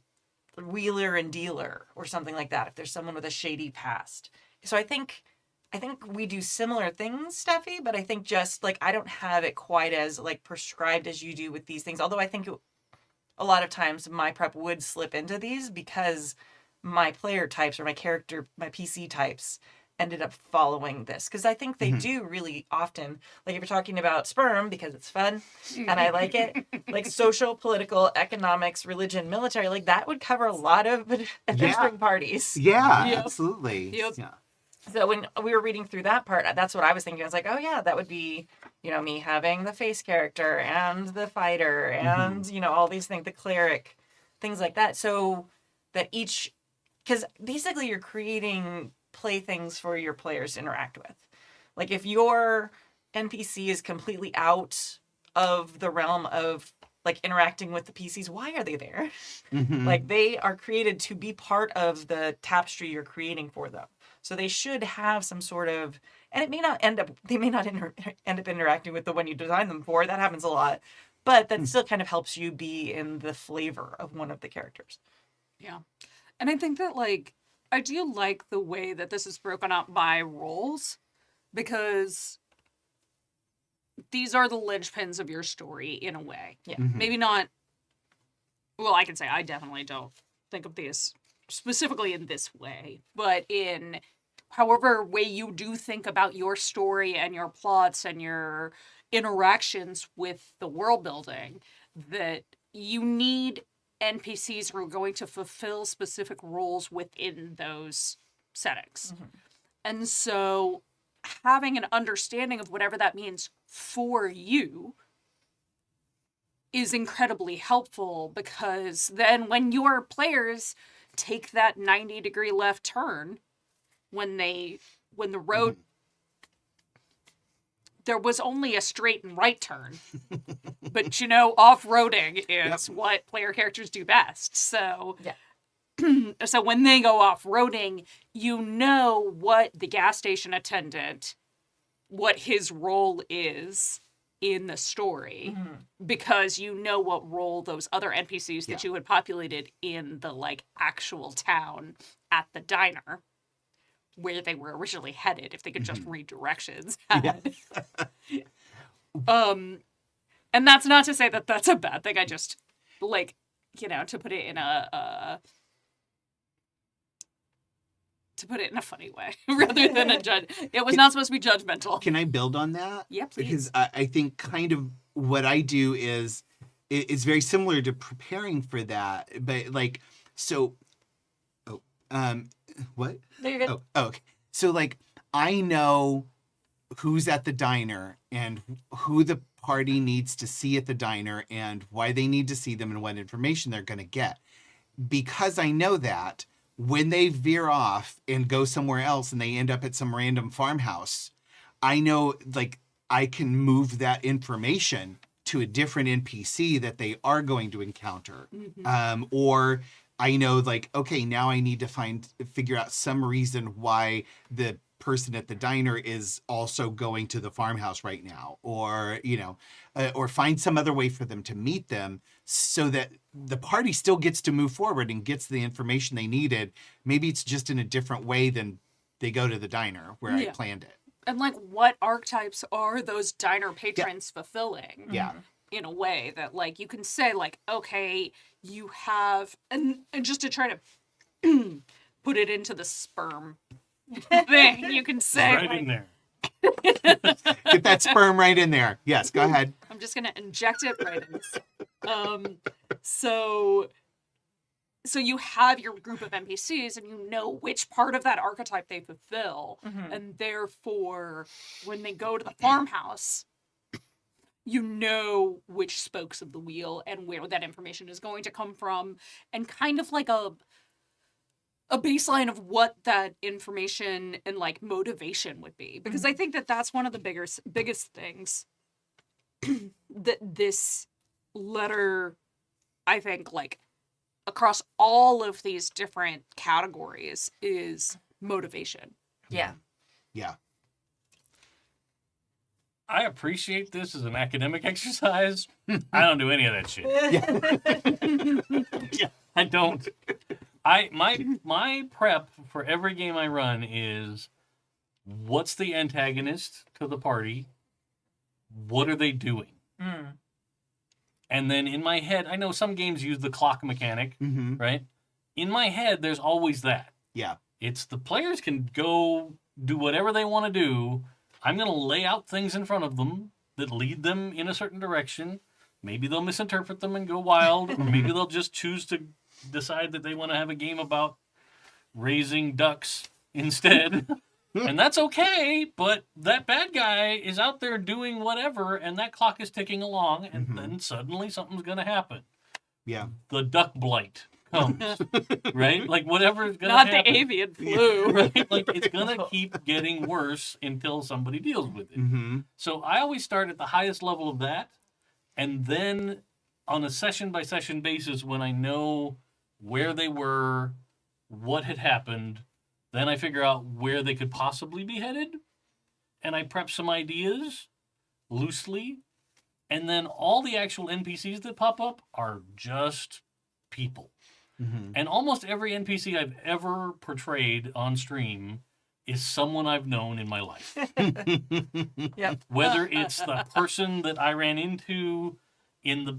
wheeler and dealer or something like that, if there's someone with a shady past. So I think we do similar things, Steffi, but I think just like I don't have it quite as like prescribed as you do with these things. Although I think a lot of times my prep would slip into these because my player types or my PC types ended up following this. Because I think they do really often, like if you're talking about sperm, because it's fun and I like it, like social, political, economics, religion, military, like that would cover a lot of adventuring parties. Yeah, Yep. absolutely. Yep. Yeah. So when we were reading through that part, that's what I was thinking. I was like, oh yeah, that would be, me having the face character and the fighter and, all these things, the cleric, things like that. So that because basically you're creating playthings for your players to interact with. Like if your NPC is completely out of the realm of like interacting with the PCs, why are they there? Like they are created to be part of the tapestry you're creating for them. So they should have some sort of, and it may not end up interacting with the one you designed them for. That happens a lot, but that still kind of helps you be in the flavor of one of the characters. Yeah. And I think that, like, I do like the way that this is broken up by roles, because these are the linchpins of your story in a way. Yeah. Maybe not, well, I can say I definitely don't think of these specifically in this way, but in however way you do think about your story and your plots and your interactions with the world building, that you need NPCs who are going to fulfill specific roles within those settings. And so having an understanding of whatever that means for you is incredibly helpful, because then when your players take that 90-degree left turn, when the road, there was only a straight and right turn, but off-roading is what player characters do best. So so when they go off-roading, what the gas station attendant, what his role is in the story, because what role those other NPCs that you had populated in the like actual town at the diner where they were originally headed, if they could just read directions. And that's not to say that that's a bad thing. I just like, to put it in a funny way rather than a judge. It was not supposed to be judgmental. Can I build on that? Yeah, please. Because I think kind of what I do is very similar to preparing for that. But like, so, what? No, you're good. Oh, okay. So like, I know who's at the diner and who the party needs to see at the diner and why they need to see them and what information they're going to get. Because I know that, when they veer off and go somewhere else and they end up at some random farmhouse, I know like I can move that information to a different NPC that they are going to encounter. Or I know like, okay, now I need to figure out some reason why the person at the diner is also going to the farmhouse right now, or, or find some other way for them to meet them so that the party still gets to move forward and gets the information they needed. Maybe it's just in a different way than they go to the diner where I planned it. And like, what archetypes are those diner patrons fulfilling? Yeah. In a way that like, you can say like, okay, you have, and just to try to put it into the sperm thing, you can say Right like, in there. Get that sperm right in there. Yes, go ahead. I'm just gonna inject it right in. So you have your group of NPCs, and you know which part of that archetype they fulfill, and therefore, when they go to the farmhouse, you know which spokes of the wheel and where that information is going to come from, and kind of like a baseline of what that information and like motivation would be. Because I think that that's one of the biggest things that this letter, I think, like across all of these different categories, is motivation. Yeah. Yeah. I appreciate this as an academic exercise. I don't do any of that shit. Yeah, I don't. My prep for every game I run is, what's the antagonist to the party? What are they doing? Mm. And then in my head, I know some games use the clock mechanic, Mm-hmm. right? In my head, there's always that. Yeah. It's the players can go do whatever they want to do. I'm going to lay out things in front of them that lead them in a certain direction. Maybe they'll misinterpret them and go wild, or maybe they'll just choose to decide that they want to have a game about raising ducks instead. And that's okay, but that bad guy is out there doing whatever, and that clock is ticking along, and then suddenly something's going to happen. Yeah. The duck blight comes, right? Like, whatever is going to happen. Not the avian flu. Right? Like, it's going to keep getting worse until somebody deals with it. Mm-hmm. So I always start at the highest level of that, and then on a session-by-session basis, when I know where they were, what had happened, then I figure out where they could possibly be headed, and I prep some ideas loosely, and then all the actual NPCs that pop up are just people. Mm-hmm. And almost every NPC I've ever portrayed on stream is someone I've known in my life. Yep. Whether it's the person that I ran into in the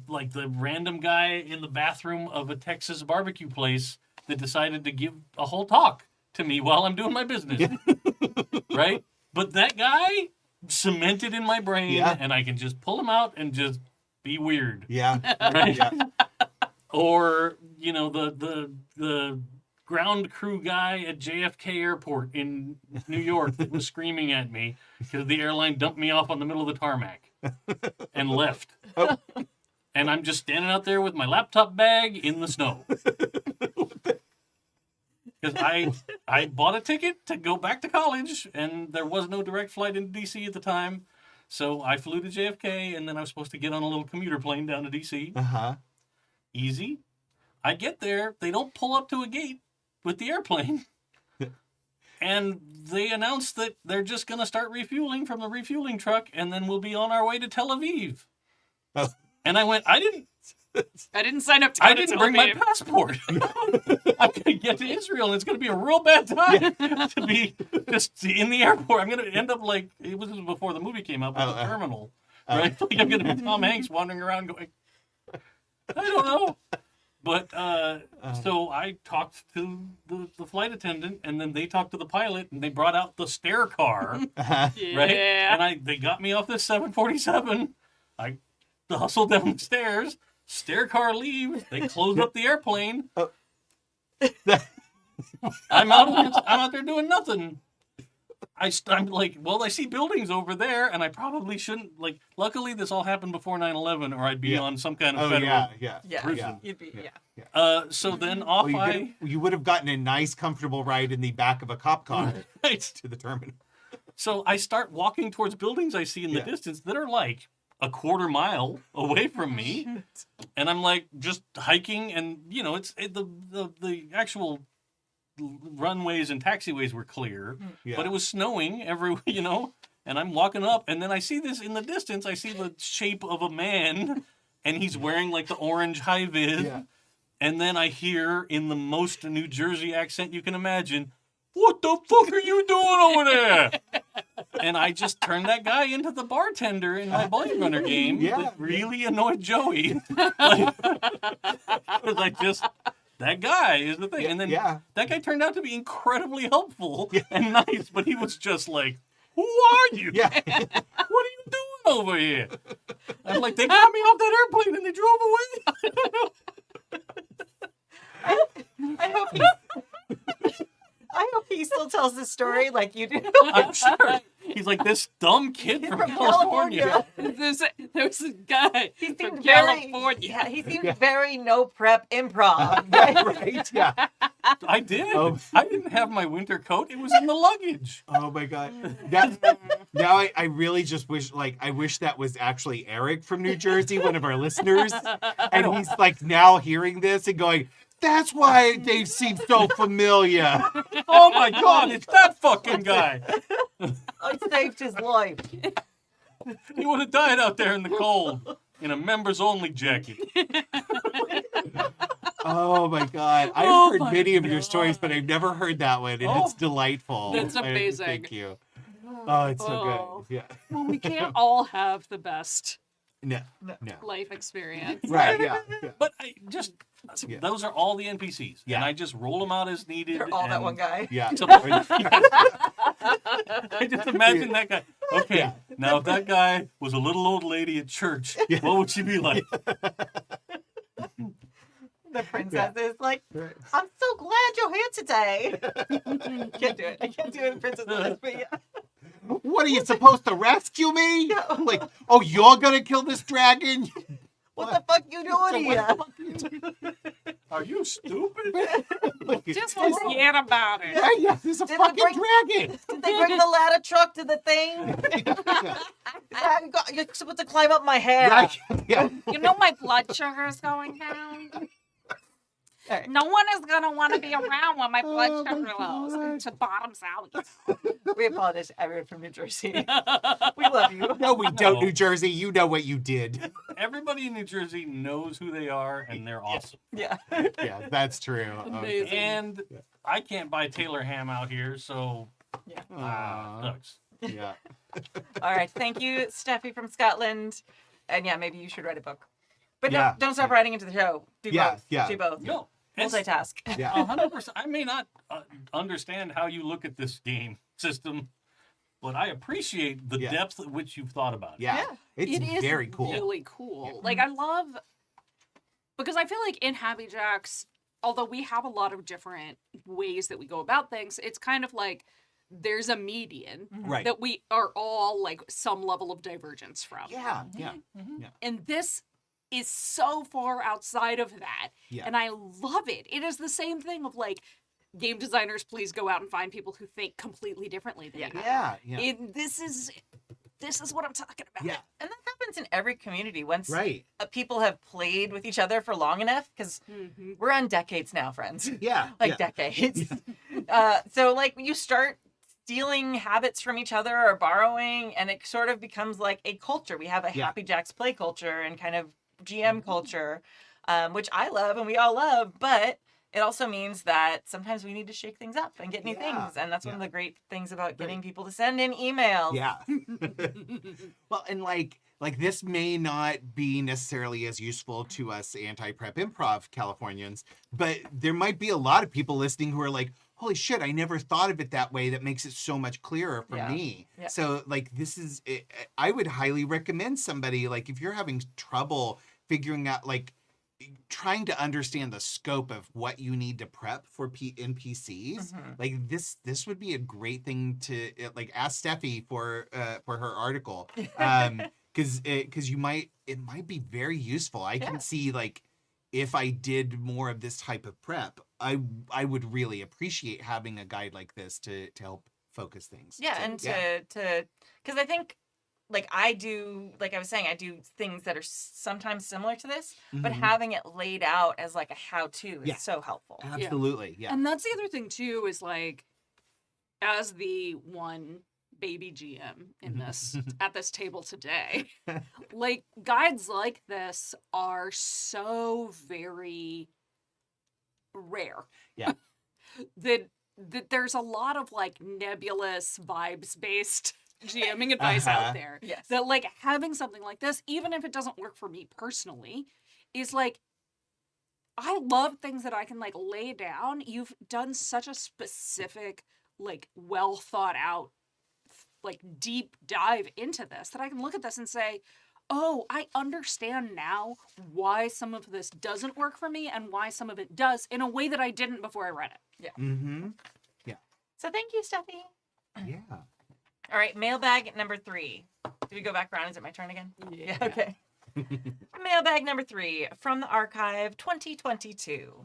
random guy in the bathroom of a Texas barbecue place that decided to give a whole talk to me while I'm doing my business. Right? But that guy cemented in my brain, and I can just pull him out and just be weird. Yeah. Right? Yeah. Or, you know, the ground crew guy at JFK Airport in New York that was screaming at me because the airline dumped me off on the middle of the tarmac and left. Oh. And I'm just standing out there with my laptop bag in the snow. Because I bought a ticket to go back to college, and there was no direct flight into D.C. at the time. So I flew to JFK, and then I was supposed to get on a little commuter plane down to D.C. Uh-huh. Easy. I get there. They don't pull up to a gate with the airplane. And they announce that they're just going to start refueling from the refueling truck, and then we'll be on our way to Tel Aviv. Oh. And I went, I didn't sign up to go I to didn't Tel bring my Aviv. passport. I'm going to get to Israel, and it's going to be a real bad time to be just in the airport. I'm going to end up like, it was before the movie came out, but the terminal. Right? Like, I'm going to be Tom Hanks wandering around going, I don't know. But, so I talked to the flight attendant, and then they talked to the pilot, and they brought out the stair car, Uh-huh. right? Yeah. And they got me off this 747. I hustled down the stairs. Stair car leaves. They close up the airplane. Oh. I'm out there doing nothing. I'm like, well, I see buildings over there, and I probably shouldn't. Like, luckily, this all happened before 9/11, or I'd be on some kind of Oh, federal. yeah. Yeah. Prison. You'd be, yeah. So then off Well, you would have gotten a nice, comfortable ride in the back of a cop car Right. to the terminal. So I start walking towards buildings I see in the distance that are like a quarter mile away from me, and I'm like just hiking, and you know, the actual runways and taxiways were clear, but it was snowing and I'm walking up, and then I see this in the distance. I see the shape of a man, and he's wearing like the orange high vis, and then I hear in the most New Jersey accent you can imagine, "What the fuck are you doing over there?" And I just turned that guy into the bartender in my Blade Runner game that really annoyed Joey. That guy is the thing. And then that guy turned out to be incredibly helpful and nice, but he was just like, "Who are you? Yeah. What are you doing over here?" I'm like, "They got me off that airplane and they drove away." I hope he still tells this story like you do. I'm sure. He's like this dumb kid from California. There's a guy He from seemed very, California. yeah, he seemed very no prep improv. Right? Yeah. I did. Oh. I didn't have my winter coat. It was in the luggage. Oh my god. Now I really just wish I wish that was actually Eric from New Jersey, one of our listeners. And he's like now hearing this and going, that's why they seem so familiar. Oh my god, it's that fucking guy. I saved his life. He would have died out there in the cold in a members only jacket. Oh my god. I've Oh heard my many of your stories, but I've never heard that one. And it's delightful. That's amazing. Thank you. Oh, it's so Oh. good. Yeah. Well, we can't all have the best No. life experience. Right, yeah. But I just Yeah. those are all the NPCs. Yeah. And I just roll them out as needed. They're all that and- one guy. Yeah. I just imagine that guy. Okay, Yeah. now if that guy was a little old lady at church, what would she be like? The princess is like, I'm so glad you're here today. Can't do it. I can't do it in Princess Elizabeth, but yeah. What are you supposed to rescue me? Like, oh, you're gonna kill this dragon? What the fuck you doing here? Are you stupid? Just forget about it. Yeah, there's a Did fucking they dragon. Did they bring the ladder truck to the thing? You're supposed to climb up my hair. Right? Yeah. You know my blood sugar is going down. Alright. No one is gonna want to be around when my blood Oh my sugar goes God. to bottoms out. We apologize to everyone from New Jersey. We love you. No, we don't, No. New Jersey. You know what you did. Everybody in New Jersey knows who they are, and they're awesome. Yeah. Yeah, that's true. Amazing. And I can't buy Taylor ham out here, so Aw. sucks. Yeah. All right. Thank you, Steffi from Scotland. And yeah, maybe you should write a book. But Yeah. don't stop writing into the show. Do Yeah, both. yeah. Do both. No, it's Multitask. Yeah. 100%. I may not understand how you look at this game system, but I appreciate the Yeah. depth at which you've thought about it. Yeah. Yeah. It's It is very cool. really cool. Like I love because I feel like in Happy Jacks, although we have a lot of different ways that we go about things, it's kind of like there's a median Right. that we are all like some level of divergence from. Yeah. Yeah. And this is so far outside of that. Yeah. And I love it. It is the same thing of like game designers, please go out and find people who think completely differently than you. Yeah. Yeah. This is what I'm talking about. Yeah. And that happens in every community once Right. people have played with each other for long enough, because Mhm. we're on decades now, friends. Yeah. Like yeah. decades. So like you start stealing habits from each other or borrowing, and it sort of becomes like a culture. We have a Yeah. Happy Jacks play culture and kind of GM culture, which I love and we all love, but it also means that sometimes we need to shake things up and get new Yeah. things. And that's one Yeah. of the great things about getting people to send in emails. Yeah. Well, and like this may not be necessarily as useful to us anti-prep improv Californians, but there might be a lot of people listening who are like, holy shit, I never thought of it that way. That makes it so much clearer for Yeah. me. Yeah. So like I would highly recommend somebody, like if you're having trouble figuring out, like trying to understand the scope of what you need to prep for NPCs, Mhm. like this would be a great thing to like ask Steffi for her article, because it might be very useful. I Yeah. can see like if I did more of this type of prep, I would really appreciate having a guide like this to help focus things. Yeah, So, and to because I think like I do, like I was saying, I do things that are sometimes similar to this, but Mhm. having it laid out as like a how-to is Yeah. so helpful. Absolutely, yeah. And that's the other thing too, is like as the one baby GM in this at this table today, like guides like this are so very rare. Yeah. that there's a lot of like nebulous vibes based GMing advice out there. Yes. That like having something like this, even if it doesn't work for me personally, is like I love things that I can like lay down. You've done such a specific, like well thought out, like deep dive into this that I can look at this and say, oh, I understand now why some of this doesn't work for me and why some of it does in a way that I didn't before I read it. Mm-hmm. So thank you, Steffi. Yeah. All right, mailbag number 3. Do we go back around? Is it my turn again? Yeah. Okay. Mailbag number 3 from the archive 2022.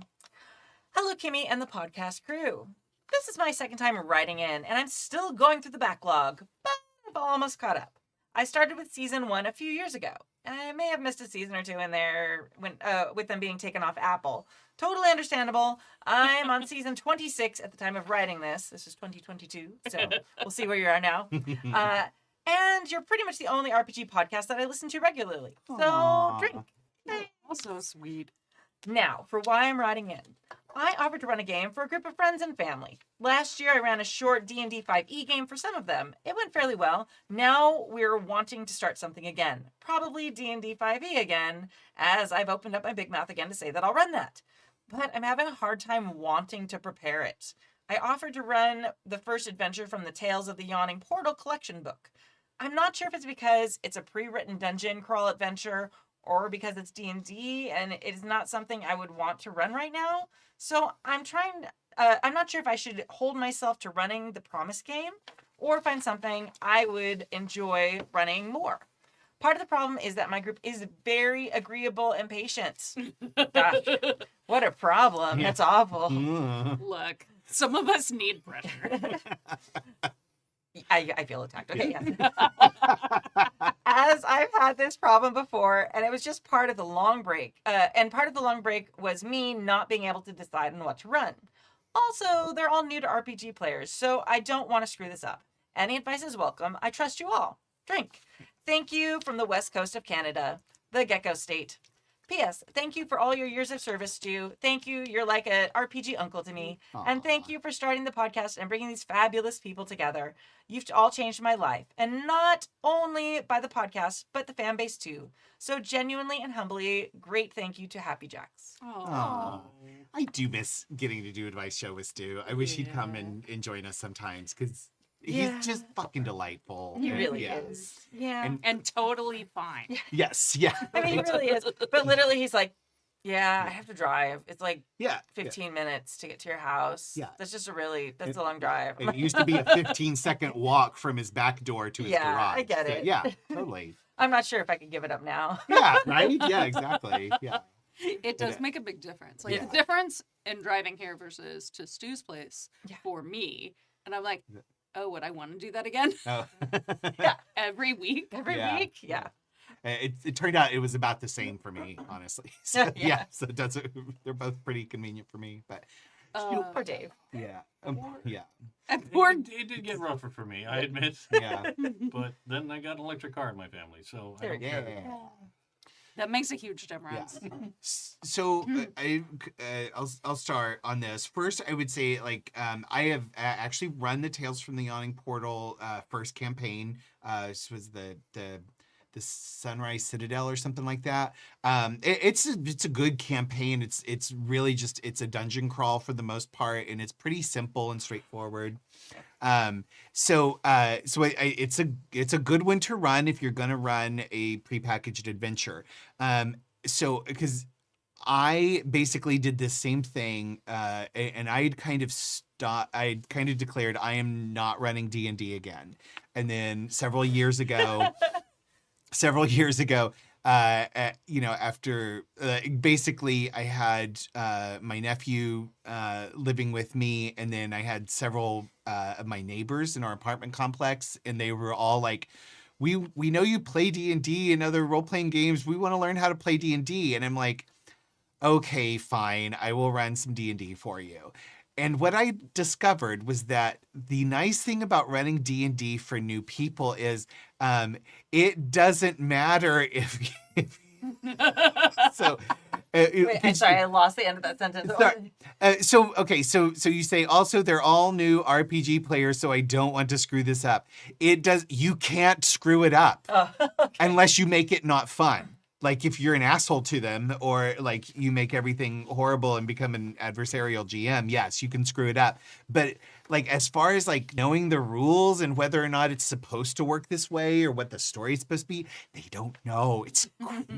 Hello, Kimmy and the podcast crew. This is my second time writing in, and I'm still going through the backlog, but I've almost caught up. I started with season 1 a few years ago. I may have missed a season or 2 in there when with them being taken off Apple. Totally understandable. I'm on season 26 at the time of writing this. This is 2022, so we'll see where you are now. And you're pretty much the only RPG podcast that I listen to regularly. So Aw. drink. Also sweet. Now, for why I'm writing in. I offered to run a game for a group of friends and family. Last year, I ran a short D&D 5e game for some of them. It went fairly well. Now, we're wanting to start something again. Probably D&D 5e again, as I've opened up my big mouth again to say that I'll run that. But I'm having a hard time wanting to prepare it. I offered to run the first adventure from the Tales of the Yawning Portal collection book. I'm not sure if it's because it's a pre-written dungeon crawl adventure or because it's D&D and it is not something I would want to run right now. So I'm not sure if I should hold myself to running the Promise game or find something I would enjoy running more. Part of the problem is that my group is very agreeable and patient. Gosh, what a problem. Yeah. That's awful. Look, some of us need pressure. I feel attacked. Okay, yes. As I've had this problem before, and it was just part of the long break. And part of the long break was me not being able to decide on what to run. Also, they're all new to RPG players, so I don't want to screw this up. Any advice is welcome. I trust you all. Drink. Thank you from the west coast of Canada, the Gecko State. P.S. Thank you for all your years of service, Stu. Thank you. You're like an RPG uncle to me. And thank you for starting the podcast and bringing these fabulous people together. You've all changed my life. And not only by the podcast, but the fan base too. So genuinely and humbly, great thank you to Happy Jacks. Aw. I do miss getting to do Advice Show with Stu. I wish he'd come and join us sometimes because Yeah. he's just fucking delightful. He And- really yeah. is. Yeah. And totally fine. Yes, yeah. I mean, he really is. But literally, he's like, yeah, I have to drive. It's like Yeah. 15 minutes to get to your house. Yeah. That's just that's a long drive. And it used to be a 15-second walk from his back door to his Yeah, garage. I get So, it. yeah, totally. I'm not sure if I could give it up now. Yeah, right? Yeah, exactly. Yeah. It does make a big difference. Like Yeah. the difference in driving here versus to Stu's place Yeah. for me. And I'm like, oh, would I want to do that again Oh. Yeah. every week? Every Yeah. week? Yeah. It turned out it was about the same for me, honestly. So, Yeah. yeah, so it doesn't. They're both pretty convenient for me, but Poor Dave. yeah, yeah, And It, poor it did get rougher for me, I admit. yeah, But then I got an electric car in my family, so I There don't we yeah. care. that makes a huge difference. So I'll start on this. First, I would say I have actually run the Tales from the Yawning Portal first campaign. This was the Sunrise Citadel or something like that. It's a good campaign. It's really just it's a dungeon crawl for the most part, and it's pretty simple and straightforward. So it's a good one to run if you're gonna run a prepackaged adventure. So because I basically did the same thing, and I'd kind of declared I am not running D&D again, and then several years ago, after basically I had my nephew living with me, and then I had several of my neighbors in our apartment complex, and they were all like, we know you play D&D and other role-playing games. We want to learn how to play D&D. And I'm like, okay, fine. I will run some D&D for you. And what I discovered was that the nice thing about running D&D for new people is it doesn't matter if so. Wait, I'm sorry, I lost the end of that sentence. Sorry. So you say also they're all new RPG players, so I don't want to screw this up. You can't screw it up unless you make it not fun. Like if you're an asshole to them, or like you make everything horrible and become an adversarial GM, yes, you can screw it up. But like as far as like knowing the rules and whether or not it's supposed to work this way or what the story's supposed to be, they don't know. It's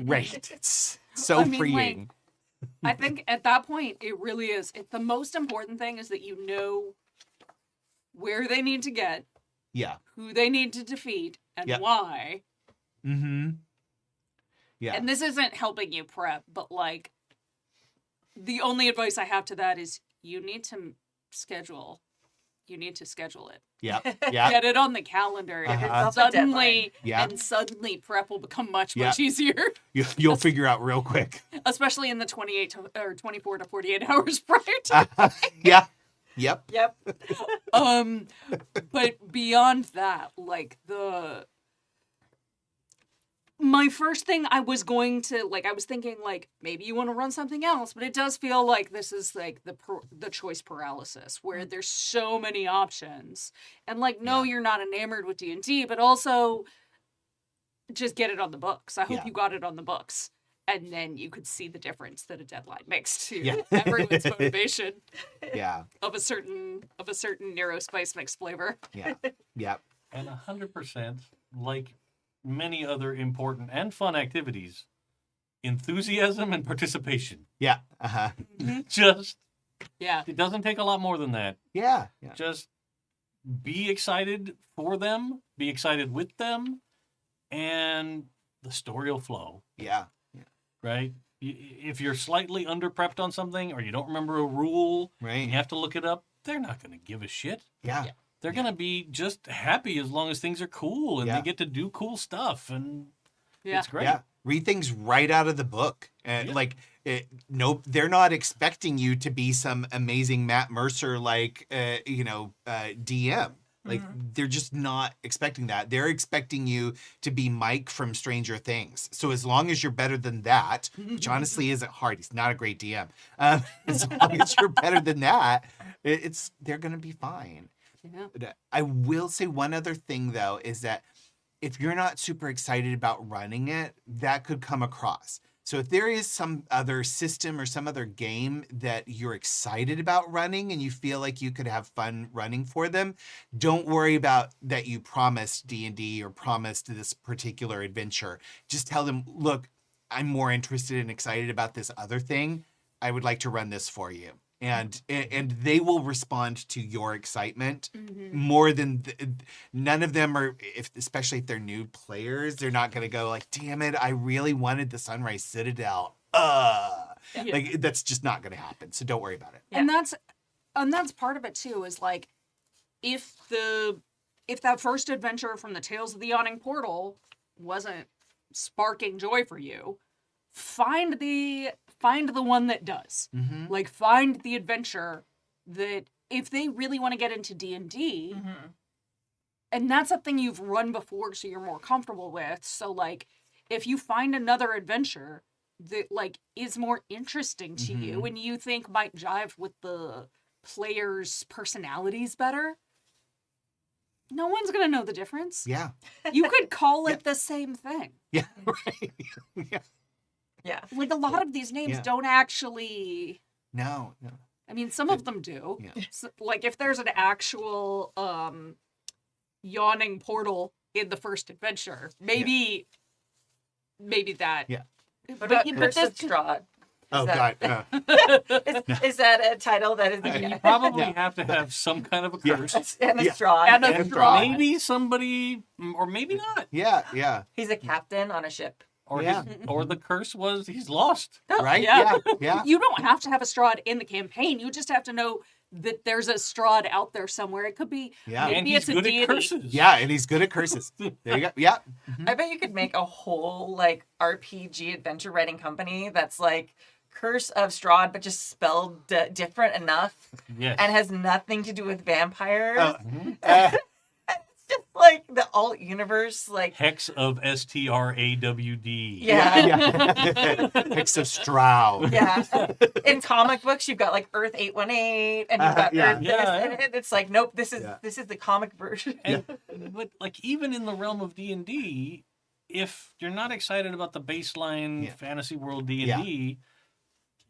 great. It's so freeing. I think at that point, it really is. The most important thing is that you know where they need to get Yeah. who they need to defeat and Yep. why. Mm-hmm. Yeah. And this isn't helping you prep, but like the only advice I have to that is you need to schedule. You need to schedule it. Yeah. Yeah. Get it on the calendar. Uh-huh. And Yourself a suddenly, Yeah. and suddenly prep will become much Yeah. easier, You'll figure out real quick. especially in the 24 to 48 hours prior to. Yeah. Yep. Yep. But beyond that, like my first thing I was thinking like maybe you want to run something else, but it does feel like this is like the choice paralysis where there's so many options, and like no, you're not enamored with D&D, but also just get it on the books. I hope Yeah. you got it on the books, and then you could see the difference that a deadline makes to Yeah. everyone's motivation Yeah. of a certain Nero Spice Mix flavor. Yeah. Yeah. And 100%, like many other important and fun activities, enthusiasm and participation. Yeah. Uh-huh. Just, Yeah. it doesn't take a lot more than that. Yeah. Yeah. Just be excited for them, be excited with them, and the story will flow, Yeah. right? If you're slightly under-prepped on something or you don't remember a rule and Right. you have to look it up, they're not going to give a shit. Yeah. They're going to be just happy as long as things are cool and Yeah. they get to do cool stuff, and Yeah. it's great. Yeah. Read things right out of the book. And Yeah. nope, they're not expecting you to be some amazing Matt Mercer like DM. Like they're just not expecting that. They're expecting you to be Mike from Stranger Things. So as long as you're better than that, which honestly isn't hard. He's not a great DM. As long as you're better than that, they're gonna be fine. Yeah. But I will say one other thing though is that if you're not super excited about running it, that could come across. So if there is some other system or some other game that you're excited about running and you feel like you could have fun running for them, don't worry about that you promised D&D or promised this particular adventure. Just tell them, look, I'm more interested and excited about this other thing. I would like to run this for you. And they will respond to your excitement more than none of them are, especially if they're new players, they're not going to go like, damn it, I really wanted the Sunrise Citadel. Like that's just not going to happen. So don't worry about it. And that's part of it too, is like if that first adventure from the Tales of the Yawning Portal wasn't sparking joy for you, find the one that does. Mm-hmm. Like find the adventure that if they really want to get into D&D, and that's something you've run before so you're more comfortable with. So like if you find another adventure that like is more interesting to you and you think might jive with the players' personalities better, no one's gonna know the difference. Yeah. You could call it the same thing. Yeah. Right. Yeah. Yeah. Like a lot of these names Yeah. don't actually. No. I mean, some of them do. Yeah. So, like if there's an actual yawning portal in the first adventure, maybe that. Yeah. What about Curse this of Strahd? Oh that- God. Is that a title that is You probably have to have some kind of a Yeah. curse. and a Yeah. Strahd? And a And Strahd. Maybe somebody, or maybe not. Yeah. Yeah. He's a captain on a ship. Or Yeah. or the curse was he's lost. Right. Yeah. Yeah. You don't have to have a Strahd in the campaign. You just have to know that there's a Strahd out there somewhere. It could be Yeah. maybe And he's it's a good deity. at curses. Yeah. And he's good at curses. There you go. Yeah. I bet you could make a whole like RPG adventure writing company that's like Curse of Strahd, but just spelled different enough Yes. and has nothing to do with vampires. Mhm. It's just like the alt universe, like Hex of STRAWD. yeah. Yeah. Hex of Stroud. Yeah. In comic books, you've got like Earth 818 and you've got Yeah. Earth this, Yeah. and it's like, nope, this is Yeah. the comic version. And, but like even in the realm of D&D, if you're not excited about the baseline Yeah. fantasy world D&D,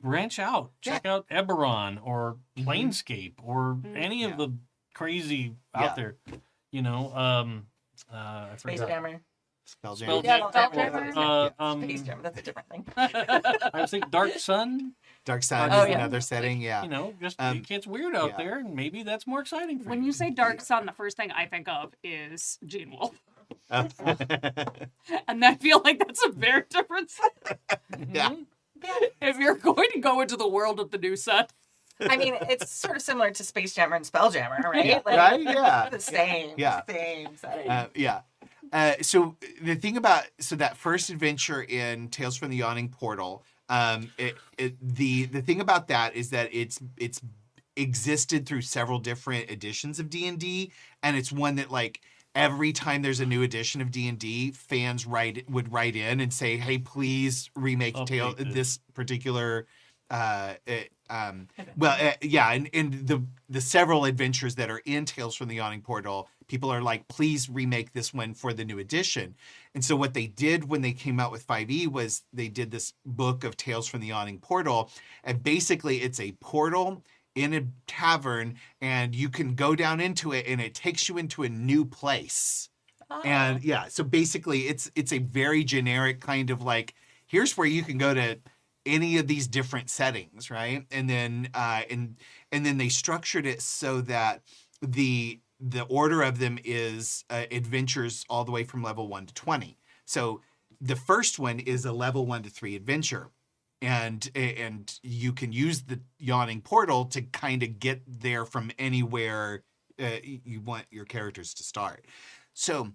branch out. Check out Eberron or Planescape or any of the crazy Yeah. out there. You know, I Space forgot. Jammer. Spelljammer. Yeah, Spelljammer. Space Jammer, that's a different thing. I was thinking Dark Sun. Dark Sun Oh, is yeah. another setting. Yeah. You know, just it gets weird yeah. out there, and maybe that's more exciting for When you say Dark Sun, the first thing I think of is Gene Wolfe. And I feel like that's a very different setting. Yeah. If you're going to go into the world of the new set. I mean, it's sort of similar to Space Jammer and Spelljammer, right? Yeah, right? Yeah. The same. Yeah. Same setting. Yeah. So the thing about that first adventure in Tales from the Yawning Portal, the thing about that is that it's existed through several different editions of D&D, and it's one that like every time there's a new edition of D&D, fans would write in and say, "Hey, please remake this particular." And the several adventures that are in Tales from the Yawning Portal, people are like, please remake this one for the new edition. And so what they did when they came out with 5e was they did this book of Tales from the Yawning Portal, and basically it's a portal in a tavern, and you can go down into it, and it takes you into a new place. Oh. And yeah, so basically it's a very generic kind of like, here's where you can go to any of these different settings, right? And then and then they structured it so that the order of them is adventures all the way from level 1 to 20. So the first one is a level 1 to 3 adventure, and you can use the Yawning Portal to kind of get there from anywhere you want your characters to start. So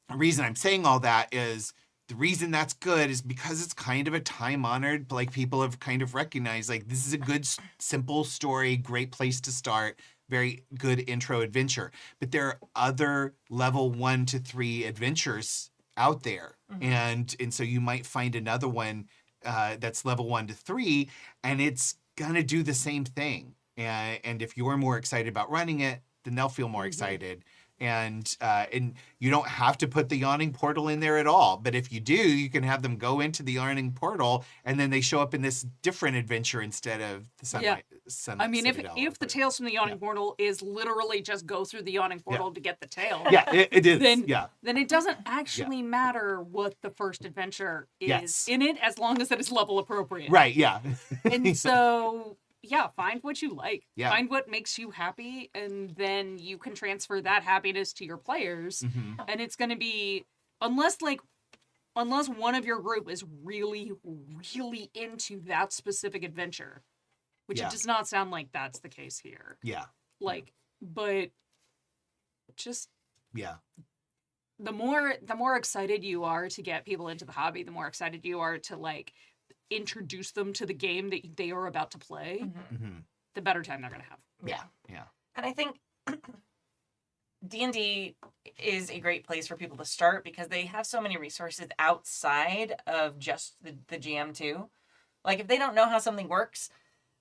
the reason I'm saying all that is, the reason that's good is because it's kind of a time-honored, like people have kind of recognized, like this is a good, simple story, great place to start, very good intro adventure. But there are other level 1 to 3 adventures out there. And so you might find another one that's level 1 to 3, and it's going to do the same thing. And if you're more excited about running it, then they'll feel more excited. And you don't have to put the Yawning Portal in there at all. But if you do, you can have them go into the Yawning Portal, and then they show up in this different adventure instead of the Sunlight. I mean, Citadel if the Tales from the Yawning Portal is literally just go through the Yawning Portal to get the tail. Yeah, it is. Then it doesn't actually matter what the first adventure is in it, as long as it is level appropriate. Right, yeah. And so, yeah, find what you like. Yeah. Find what makes you happy, and then you can transfer that happiness to your players. And it's going to be, unless one of your group is really, really into that specific adventure, which it does not sound like that's the case here. Yeah. Like, but just Yeah. the more excited you are to get people into the hobby, the more excited you are to like introduce them to the game that they are about to play, the better time they're going to have. Yeah. Yeah. And I think D&D is a great place for people to start because they have so many resources outside of just the GM too. Like if they don't know how something works,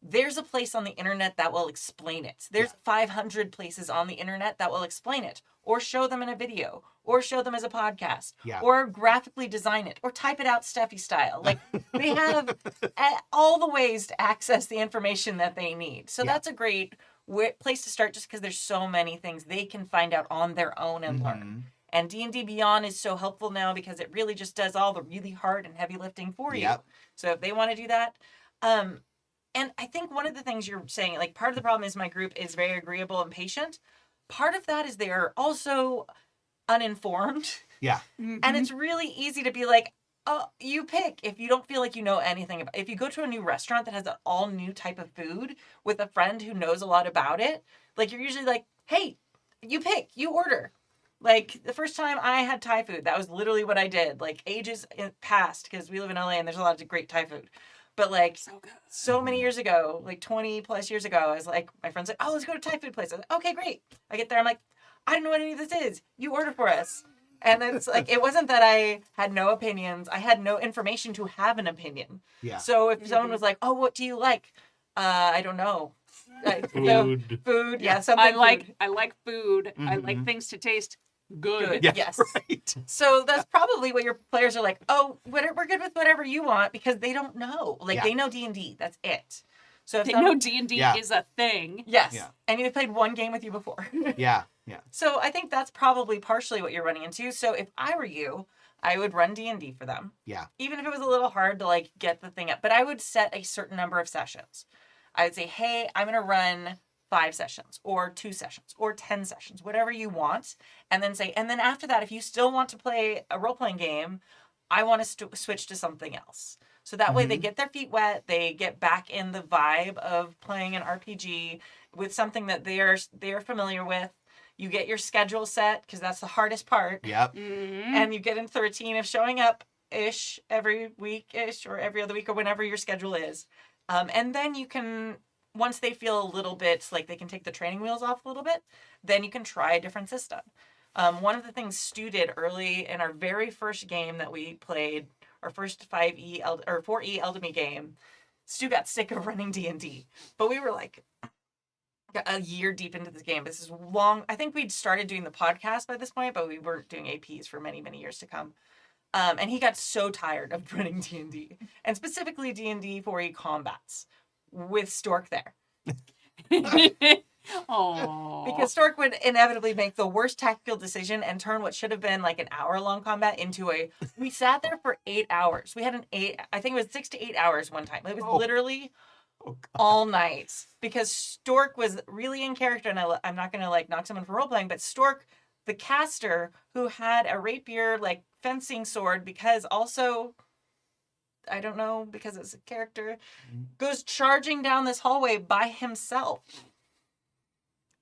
there's a place on the internet that will explain it. There's 500 places on the internet that will explain it, or show them in a video, or show them as a podcast, or graphically design it, or type it out Steffi style. Like they have all the ways to access the information that they need. So that's a great place to start, just because there's so many things they can find out on their own and learn. And D&D Beyond is so helpful now because it really just does all the really hard and heavy lifting for you. So if they want to do that, and I think one of the things you're saying, like part of the problem is my group is very agreeable and patient. Part of that is they are also uninformed. Yeah. And it's really easy to be like, oh, you pick if you don't feel like you know anything about. If you go to a new restaurant that has an all new type of food with a friend who knows a lot about it, like you're usually like, hey, you pick, you order. Like the first time I had Thai food, that was literally what I did. Like ages past, because we live in LA and there's a lot of great Thai food. But like so many years ago, like 20 plus years ago, I was like, my friend's like, oh, let's go to Thai food place. I was like, okay, great. I get there, I'm like, I don't know what any of this is. You order for us. And it's like, it wasn't that I had no opinions. I had no information to have an opinion. Yeah. So if someone was like, oh, what do you like? I don't know. Food. Food. Yeah. Something I like food. food. I like things to taste good. Yeah, Yes. right. So that's probably what your players are like, oh, we're good with whatever you want, because they don't know. Like they know D&D. That's it. So if They know D&D is a thing. Yes. Yeah. And they've played one game with you before. Yeah. Yeah. So I think that's probably partially what you're running into. So if I were you, I would run D&D for them. Yeah. Even if it was a little hard to like get the thing up. But I would set a certain number of sessions. I would say, hey, I'm going to run 5 sessions or 2 sessions or 10 sessions, whatever you want. And then say, and then after that, if you still want to play a role-playing game, I want to switch to something else. So that way they get their feet wet, they get back in the vibe of playing an RPG with something that they are familiar with. You get your schedule set, because that's the hardest part. Yep. And you get into the routine of showing up-ish every week-ish or every other week or whenever your schedule is. And then you can, once they feel a little bit like they can take the training wheels off a little bit, then you can try a different system. One of the things Stu did early in our very first game that we played, our first 4E Eldemy game, Stu got sick of running D&D. But we were like a year deep into this game. This is long. I think we'd started doing the podcast by this point, but we weren't doing APs for many, many years to come. And he got so tired of running D&D, and specifically D&D 4E combats with Stork there. Oh. Because Stork would inevitably make the worst tactical decision and turn what should have been like an hour-long combat into we sat there for 8 hours. We had I think it was 6 to 8 hours one time. It was literally all night, because Stork was really in character, and I'm not going to like knock someone for role-playing, but Stork, the caster, who had a rapier, like fencing sword, because also, I don't know, because it's a character, goes charging down this hallway by himself.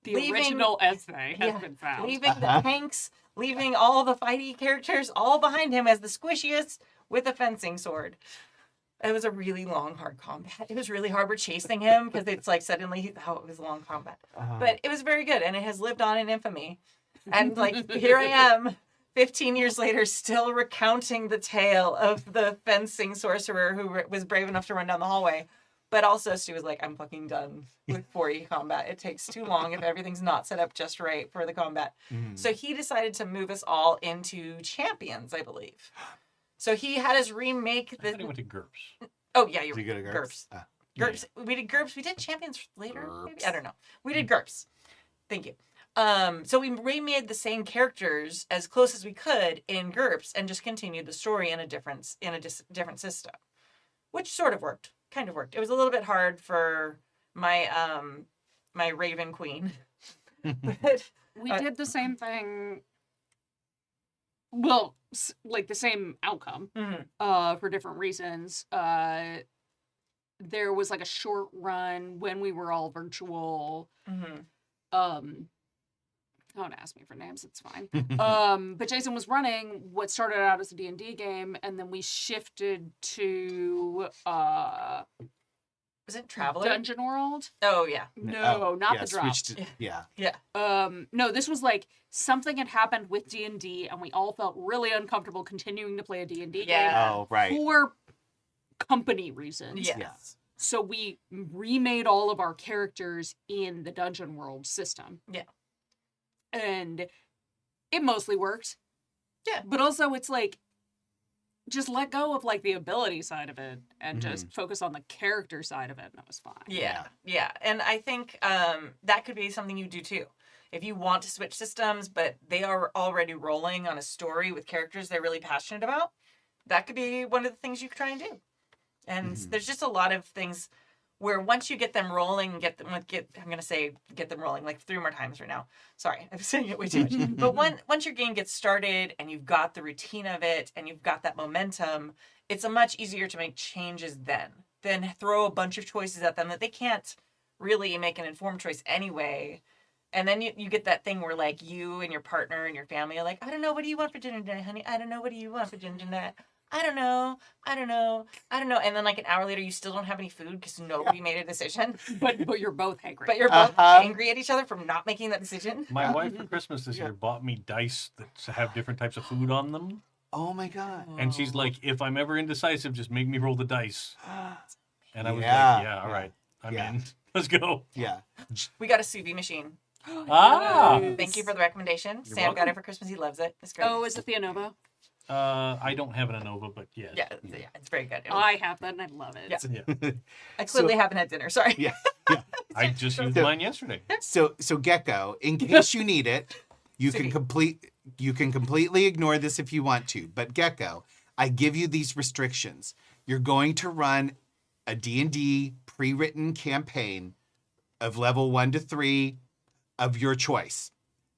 The original essay has been found. Leaving the tanks, leaving all the fighty characters all behind him as the squishiest with a fencing sword. It was a really long, hard combat. It was really hard. We're chasing him because it's like suddenly, it was a long combat. But it was very good, and it has lived on in infamy. And like, here I am, 15 years later, still recounting the tale of the fencing sorcerer who was brave enough to run down the hallway. But also, Stu was like, I'm fucking done with 4E combat. It takes too long if everything's not set up just right for the combat. So he decided to move us all into champions, I believe. So he had us remake I thought he went to GURPS. Oh, yeah, you're Did you right. go to GURPS? GURPS. We did GURPS. We did champions later, maybe? GURPS. I don't know. We did GURPS. Thank you. So we remade the same characters as close as we could in GURPS and just continued the story in a different system, which sort of worked. Kind of worked. It was a little bit hard for my my Raven Queen. But We did the same thing. Well, like the same outcome, for different reasons. There was like a short run when we were all virtual. Don't ask me for names, it's fine. But Jason was running what started out as a D&D game, and then we shifted to was it Traveler? Dungeon World. Oh yeah. No, not the drop. Switched to, yeah. No, this was like something had happened with D&D, and we all felt really uncomfortable continuing to play a D&D game Oh, right. for company reasons. Yes. Yeah. So we remade all of our characters in the Dungeon World system. Yeah. And it mostly worked. Yeah. But also it's like, just let go of like the ability side of it and just focus on the character side of it, and it was fine. Yeah. And I think that could be something you do too. If you want to switch systems, but they are already rolling on a story with characters they're really passionate about, that could be one of the things you could try and do. And there's just a lot of things where once you get them rolling, get them rolling like 3 more times right now. Sorry, I'm saying it way too much. But once your game gets started and you've got the routine of it and you've got that momentum, it's a much easier to make changes then throw a bunch of choices at them that they can't really make an informed choice anyway. And then you get that thing where like you and your partner and your family are like, I don't know, what do you want for dinner tonight, honey? I don't know, what do you want for dinner tonight? I don't know. And then like an hour later, you still don't have any food because nobody made a decision. But you're both angry. But you're both angry at each other for not making that decision. My wife for Christmas this year bought me dice that have different types of food on them. Oh my god. And she's like, if I'm ever indecisive, just make me roll the dice. And I was Yeah. like, yeah, all right. I'm Yeah. in. Let's go. Yeah. We got a sous vide machine. Ah. Thank you for the recommendation. You're Sam got welcome. it for Christmas. He loves it. It's great. Oh, is it the Innova? I don't have an ANOVA, but yes. Yeah, it's very good. I have that and I love it. Yeah. Yeah. I clearly haven't had dinner. Sorry. Yeah. I just used So- mine yesterday. So Gecko, in case you need it, you City. can completely ignore this if you want to. But Gecko, I give you these restrictions. You're going to run a D&D pre-written campaign of level 1 to 3 of your choice.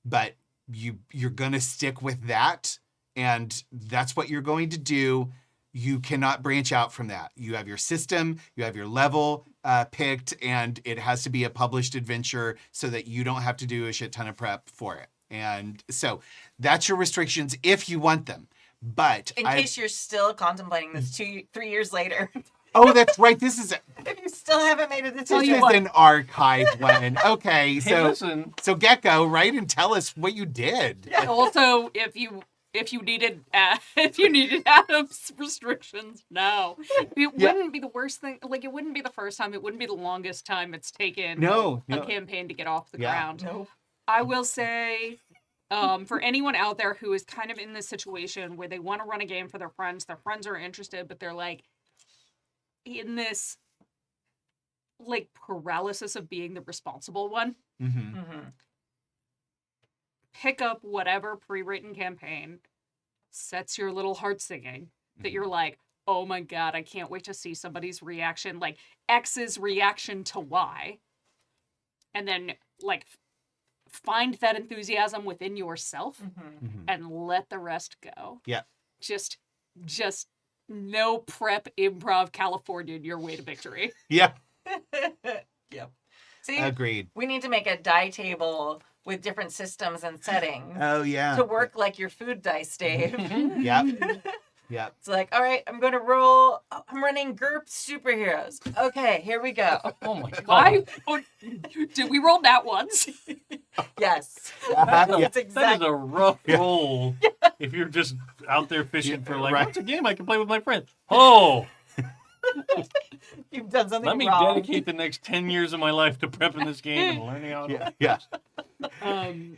But you're going to stick with that, and that's what you're going to do. You cannot branch out from that. You have your system, you have your level picked, and it has to be a published adventure so that you don't have to do a shit ton of prep for it. And so that's your restrictions if you want them. But In case you're still contemplating this 3 years later, oh, that's right. This is if you still haven't made a this decision. is an archive one. Okay, Hey, so listen. so Gecko, write and tell us what you did. Also, if you needed Adam's restrictions, no, it wouldn't be the worst thing. Like, it wouldn't be the first time. It wouldn't be the longest time it's taken No. a campaign to get off the Yeah. ground. No. I will say, for anyone out there who is kind of in this situation where they want to run a game for their friends are interested, but they're like in this like paralysis of being the responsible one. Mm-hmm. Mm-hmm. Pick up whatever pre-written campaign sets your little heart singing that you're like, oh my god, I can't wait to see somebody's reaction, like X's reaction to Y, and then like find that enthusiasm within yourself Mm-hmm. and let the rest go. Yeah. Just no prep improv California your way to victory. Yeah. Yep. See, Agreed. we need to make a die table with different systems and settings Oh yeah. to work like your food dice, Dave. Yep. Yep. It's like, all right, I'm going to roll. Oh, I'm running GURP superheroes. Okay, here we go. Oh my god. Why? Oh, did we roll that once? Yes. Yeah. That's That is exactly. a rough roll if you're just out there fishing for like, right. what's a game I can play with my friends? Oh, You've done something let me wrong. dedicate the next 10 years of my life to prepping this game and learning how to. Yeah. Yeah. Um,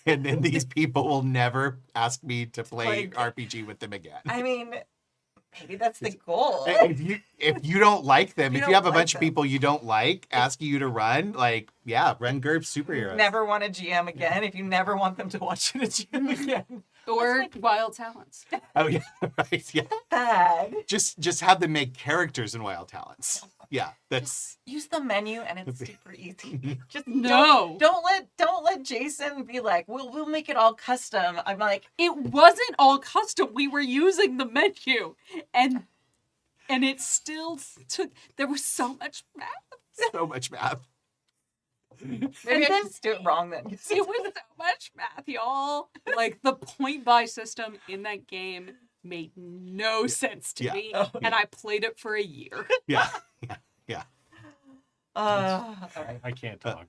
And then these people will never ask me to play Like- RPG with them again. I mean, maybe that's the goal. If you don't like them, You if you don't have a like bunch them. of people you don't like asking you to run, like, yeah, run GURP superheroes. Never want to GM again if you never want them to watch you to GM again. or Wild Talents. Oh yeah, right. Yeah. Bad. Just have them make characters in Wild Talents. Yeah, that's Use the menu and it's super easy. Just No. don't let Jason be like, we'll make it all custom. I'm like, It wasn't all custom. We were using the menu, and it still took. There was so much math. so much math. maybe And I then- just do it wrong then. It was so much math, y'all. Like, the point buy system in that game made no sense to Yeah. me, Oh, and I played it for a year. Yeah. All right. I can't talk.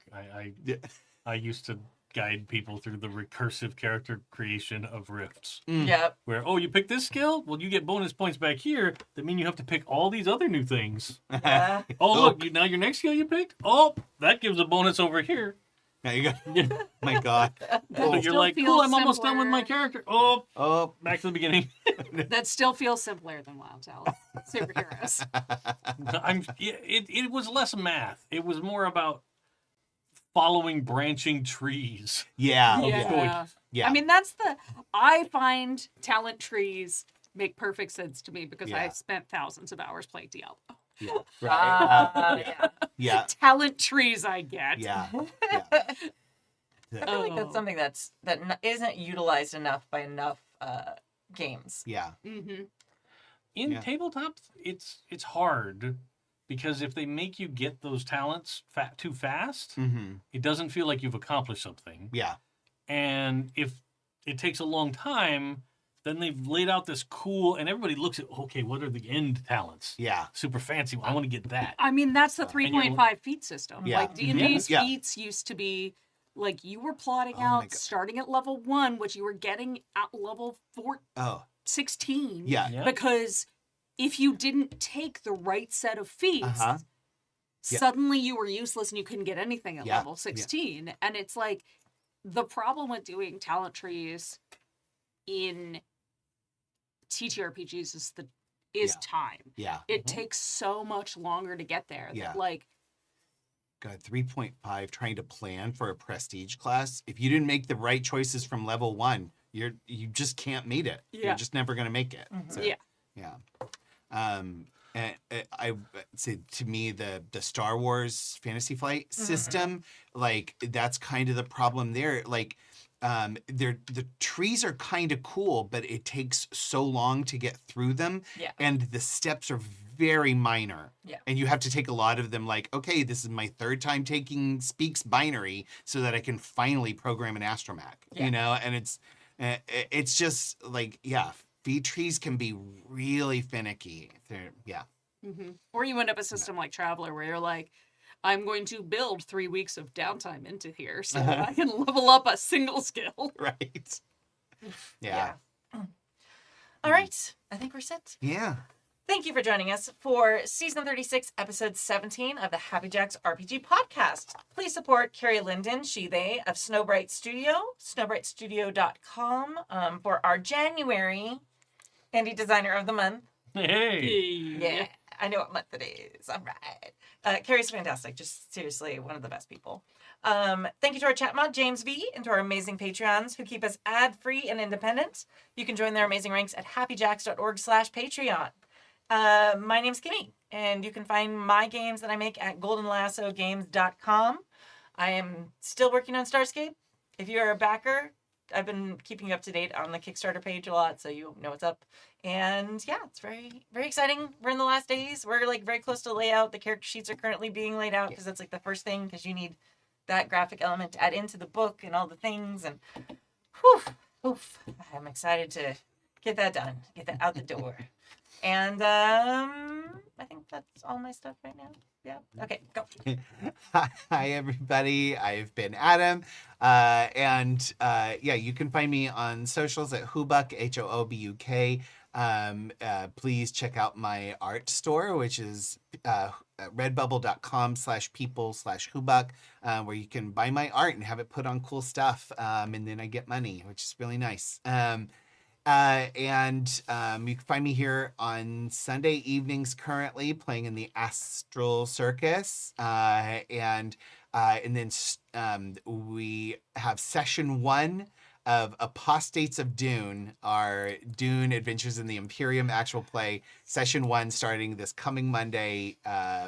Yeah. I used to guide people through the recursive character creation of rifts. Yep. Where, oh, you pick this skill? Well, you get bonus points back here. That mean you have to pick all these other new things. Yeah. Oh, look, now your next skill you picked? Oh, that gives a bonus over here. Now you go. Yeah. My God. So Oh, you're still like, feels cool, I'm almost done with my simpler. character. Oh, oh. back to the beginning. That still feels simpler than Wild Talents. Superheroes. It was less math. It was more about following branching trees. Yeah. Yeah. Yeah. I mean, I find talent trees make perfect sense to me because I Yeah. spent thousands of hours playing Diablo. Yeah. Right. Yeah. Yeah. Talent trees I get. Yeah. I feel like Oh. that's something that isn't utilized enough by enough games. Yeah. Mm-hmm. In Yeah. tabletops, it's hard because if they make you get those talents too fast, Mm-hmm. it doesn't feel like you've accomplished something. Yeah. And if it takes a long time, then they've laid out this cool, and everybody looks at, okay, what are the end talents? Yeah. Super fancy. I want to get that. I mean, that's the And you're- 3.5 feet system. Yeah. Like, D&D's Yeah. feats used to be, like, you were plotting Oh my out God. starting at level 1, which you were getting at level 16. Yeah. Yeah. Because if you didn't take the right set of feats, Uh-huh. Yeah. suddenly you were useless and you couldn't get anything at Yeah. level 16. And it's like, the problem with doing talent trees in TTRPGs is Yeah. time. Yeah. It Mhm. takes so much longer to get there. Yeah. That, like, God, 3.5 trying to plan for a prestige class. If you didn't make the right choices from level 1, you just can't meet it. Yeah. You're just never going to make it. So, Yeah. yeah. And I say to me the Star Wars Fantasy Flight system, like that's kind of the problem there. Like, the trees are kind of cool, but it takes so long to get through them. Yeah. And the steps are very minor. Yeah. And you have to take a lot of them. Like, okay, this is my third time taking Speaks binary, so that I can finally program an astromech. Yeah. You know, and it's just like, yeah. Feed trees can be really finicky. Yeah. Or you end up a system like Traveler where you're like, I'm going to build 3 weeks of downtime into here so that I can level up a single skill. Right. Yeah. All right. I think we're set. Yeah. Thank you for joining us for Season 36, Episode 17 of the Happy Jacks RPG podcast. Please support Carrie Linden, she, they, of Snowbright Studio, snowbrightstudio.com, for our January Indie Designer of the Month. Hey. Yeah, I know what month it is. All right. Carrie's fantastic. Just seriously, one of the best people. Thank you to our chat mod, James V, and to our amazing Patreons who keep us ad-free and independent. You can join their amazing ranks at happyjacks.org/Patreon. My name's Kimmy, and you can find my games that I make at goldenlassogames.com. I am still working on Starscape. If you're a backer, I've been keeping you up to date on the Kickstarter page a lot, so you know what's up. And yeah, it's very, very exciting. We're in the last days. We're like very close to layout. The character sheets are currently being laid out because that's like the first thing, because you need that graphic element to add into the book and all the things. And I'm excited to get that done, get that out the door. And I think that's all my stuff right now. Yeah. Okay, go. Hi, everybody. I've been Adam. And yeah, you can find me on socials at Hoobuk, HOOBUK. Please check out my art store, which is redbubble.com/people/Hoobuk, where you can buy my art and have it put on cool stuff. And then I get money, which is really nice. And you can find me here on Sunday evenings currently playing in the Astral Circus. And then we have session 1 of Apostates of Dune, our Dune Adventures in the Imperium actual play. Session 1 starting this coming Monday,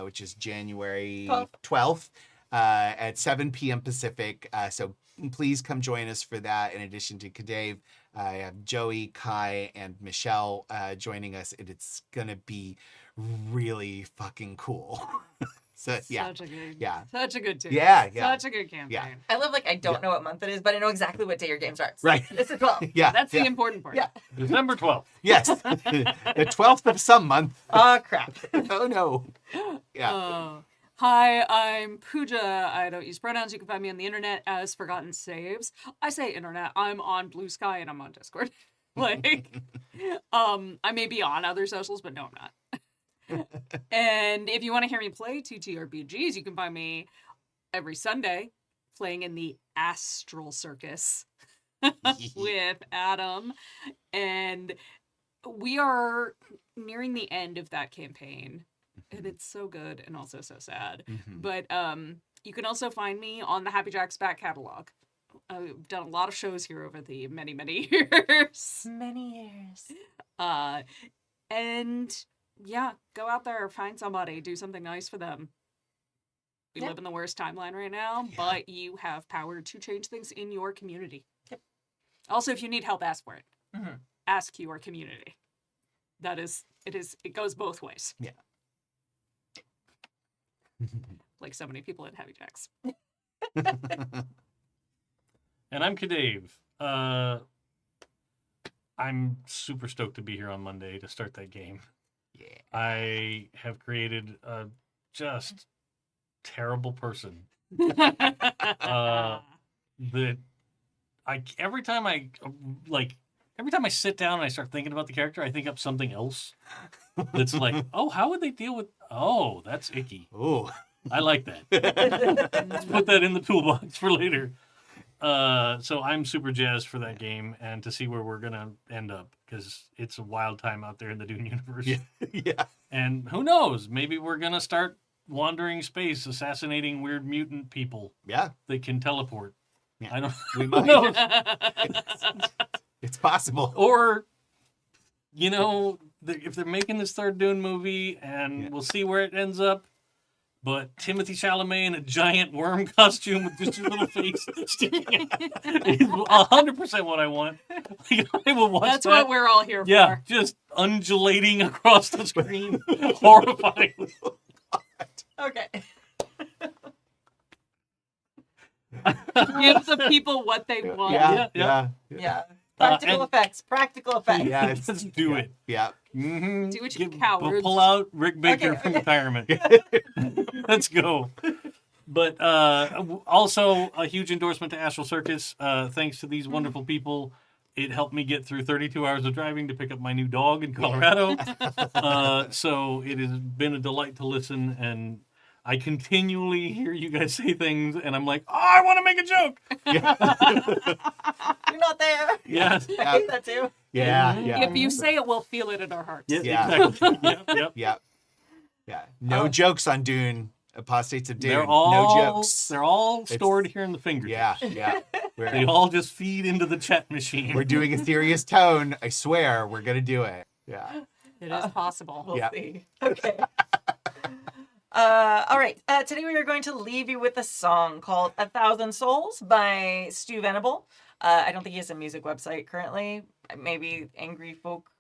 which is January 12th. At 7 p.m. Pacific. So please come join us for that. In addition to Kadave, I have Joey, Kai, and Michelle joining us. And it's going to be really fucking cool. So, yeah. Such a good team. Yeah. Such a good campaign. Yeah. I love, like, I don't know what month it is, but I know exactly what day your game starts. Right. It's the 12th. Yeah. That's the important part. Yeah. December 12th. Yes. The 12th of some month. Oh, crap. Oh, no. Yeah. Hi, I'm Pooja. I don't use pronouns. You can find me on the internet as Forgotten Saves. I say internet. I'm on Blue Sky and I'm on Discord. Like, I may be on other socials, but no, I'm not. And if you want to hear me play TTRPGs, you can find me every Sunday playing in the Astral Circus with Adam. And we are nearing the end of that campaign. And it's so good and also so sad. But you can also find me on the Happy Jacks back catalog. I've done a lot of shows here over the many, many years. Many years. And yeah, go out there, find somebody, do something nice for them. We live in the worst timeline right now, but you have power to change things in your community. Yep. Also, if you need help, ask for it. Ask your community. It goes both ways. Yeah. Like so many people at Happy Jacks. And I'm Kadave. I'm super stoked to be here on Monday to start that game. Yeah. I have created a just terrible person. That every time I sit down and I start thinking about the character, I think up something else. That's like, oh, how would they deal with? Oh, that's icky. Oh, I like that. Let's put that in the toolbox for later. So I'm super jazzed for that game and to see where we're gonna end up, because it's a wild time out there in the Dune universe. yeah. And who knows? Maybe we're gonna start wandering space, assassinating weird mutant people Yeah, that can teleport. Yeah. I don't we who might. knows? It's possible. Or, you know, if they're making this third Dune movie, and Yeah. we'll see where it ends up, but Timothy Chalamet in a giant worm costume with just his little face sticking out is 100% what I want. Like, I will watch That's that. what we're all here Yeah, for. just undulating across the screen. Horrifying. Okay. Give the people what they want. Yeah. Yeah. Practical and- effects. Practical effects. Yeah, Let's do it. Yeah. Mm-hmm. Do it, you cowards. Pull out Rick Baker Okay, from okay. retirement. Let's go. But also a huge endorsement to Astral Circus. Thanks to these wonderful people, it helped me get through 32 hours of driving to pick up my new dog in Colorado. So it has been a delight to listen, and I continually hear you guys say things, and I'm like, oh, I want to make a joke. You're not there. Yes. I hate that too. Yeah. Yeah. If you say it, we'll feel it in our hearts. Yeah. Exactly. Yep. Yeah. Yeah. No jokes on Dune. Apostates of Dune. They're all No jokes. They're all stored here in the fingertips. Yeah. Yeah. They all just feed into the chat machine. We're doing a serious tone. I swear we're gonna do it. Yeah. It is possible. We'll Yeah. see. Okay. All right. Today we are going to leave you with a song called 1,000 Souls by Stu Venable. I don't think he has a music website currently. Maybe Angry Folk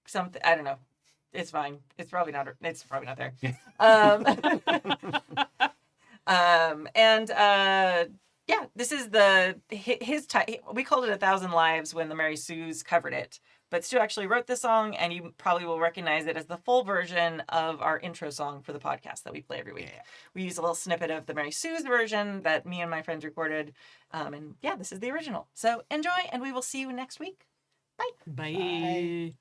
something. I don't know. It's fine. It's probably not there. Yeah, this is his we called it 1,000 Lives when the Mary Sues covered it. But Stu actually wrote this song, and you probably will recognize it as the full version of our intro song for the podcast that we play every week. Yeah. We use a little snippet of the Mary Sue's version that me and my friends recorded. And yeah, this is the original. So enjoy, and we will see you next week. Bye.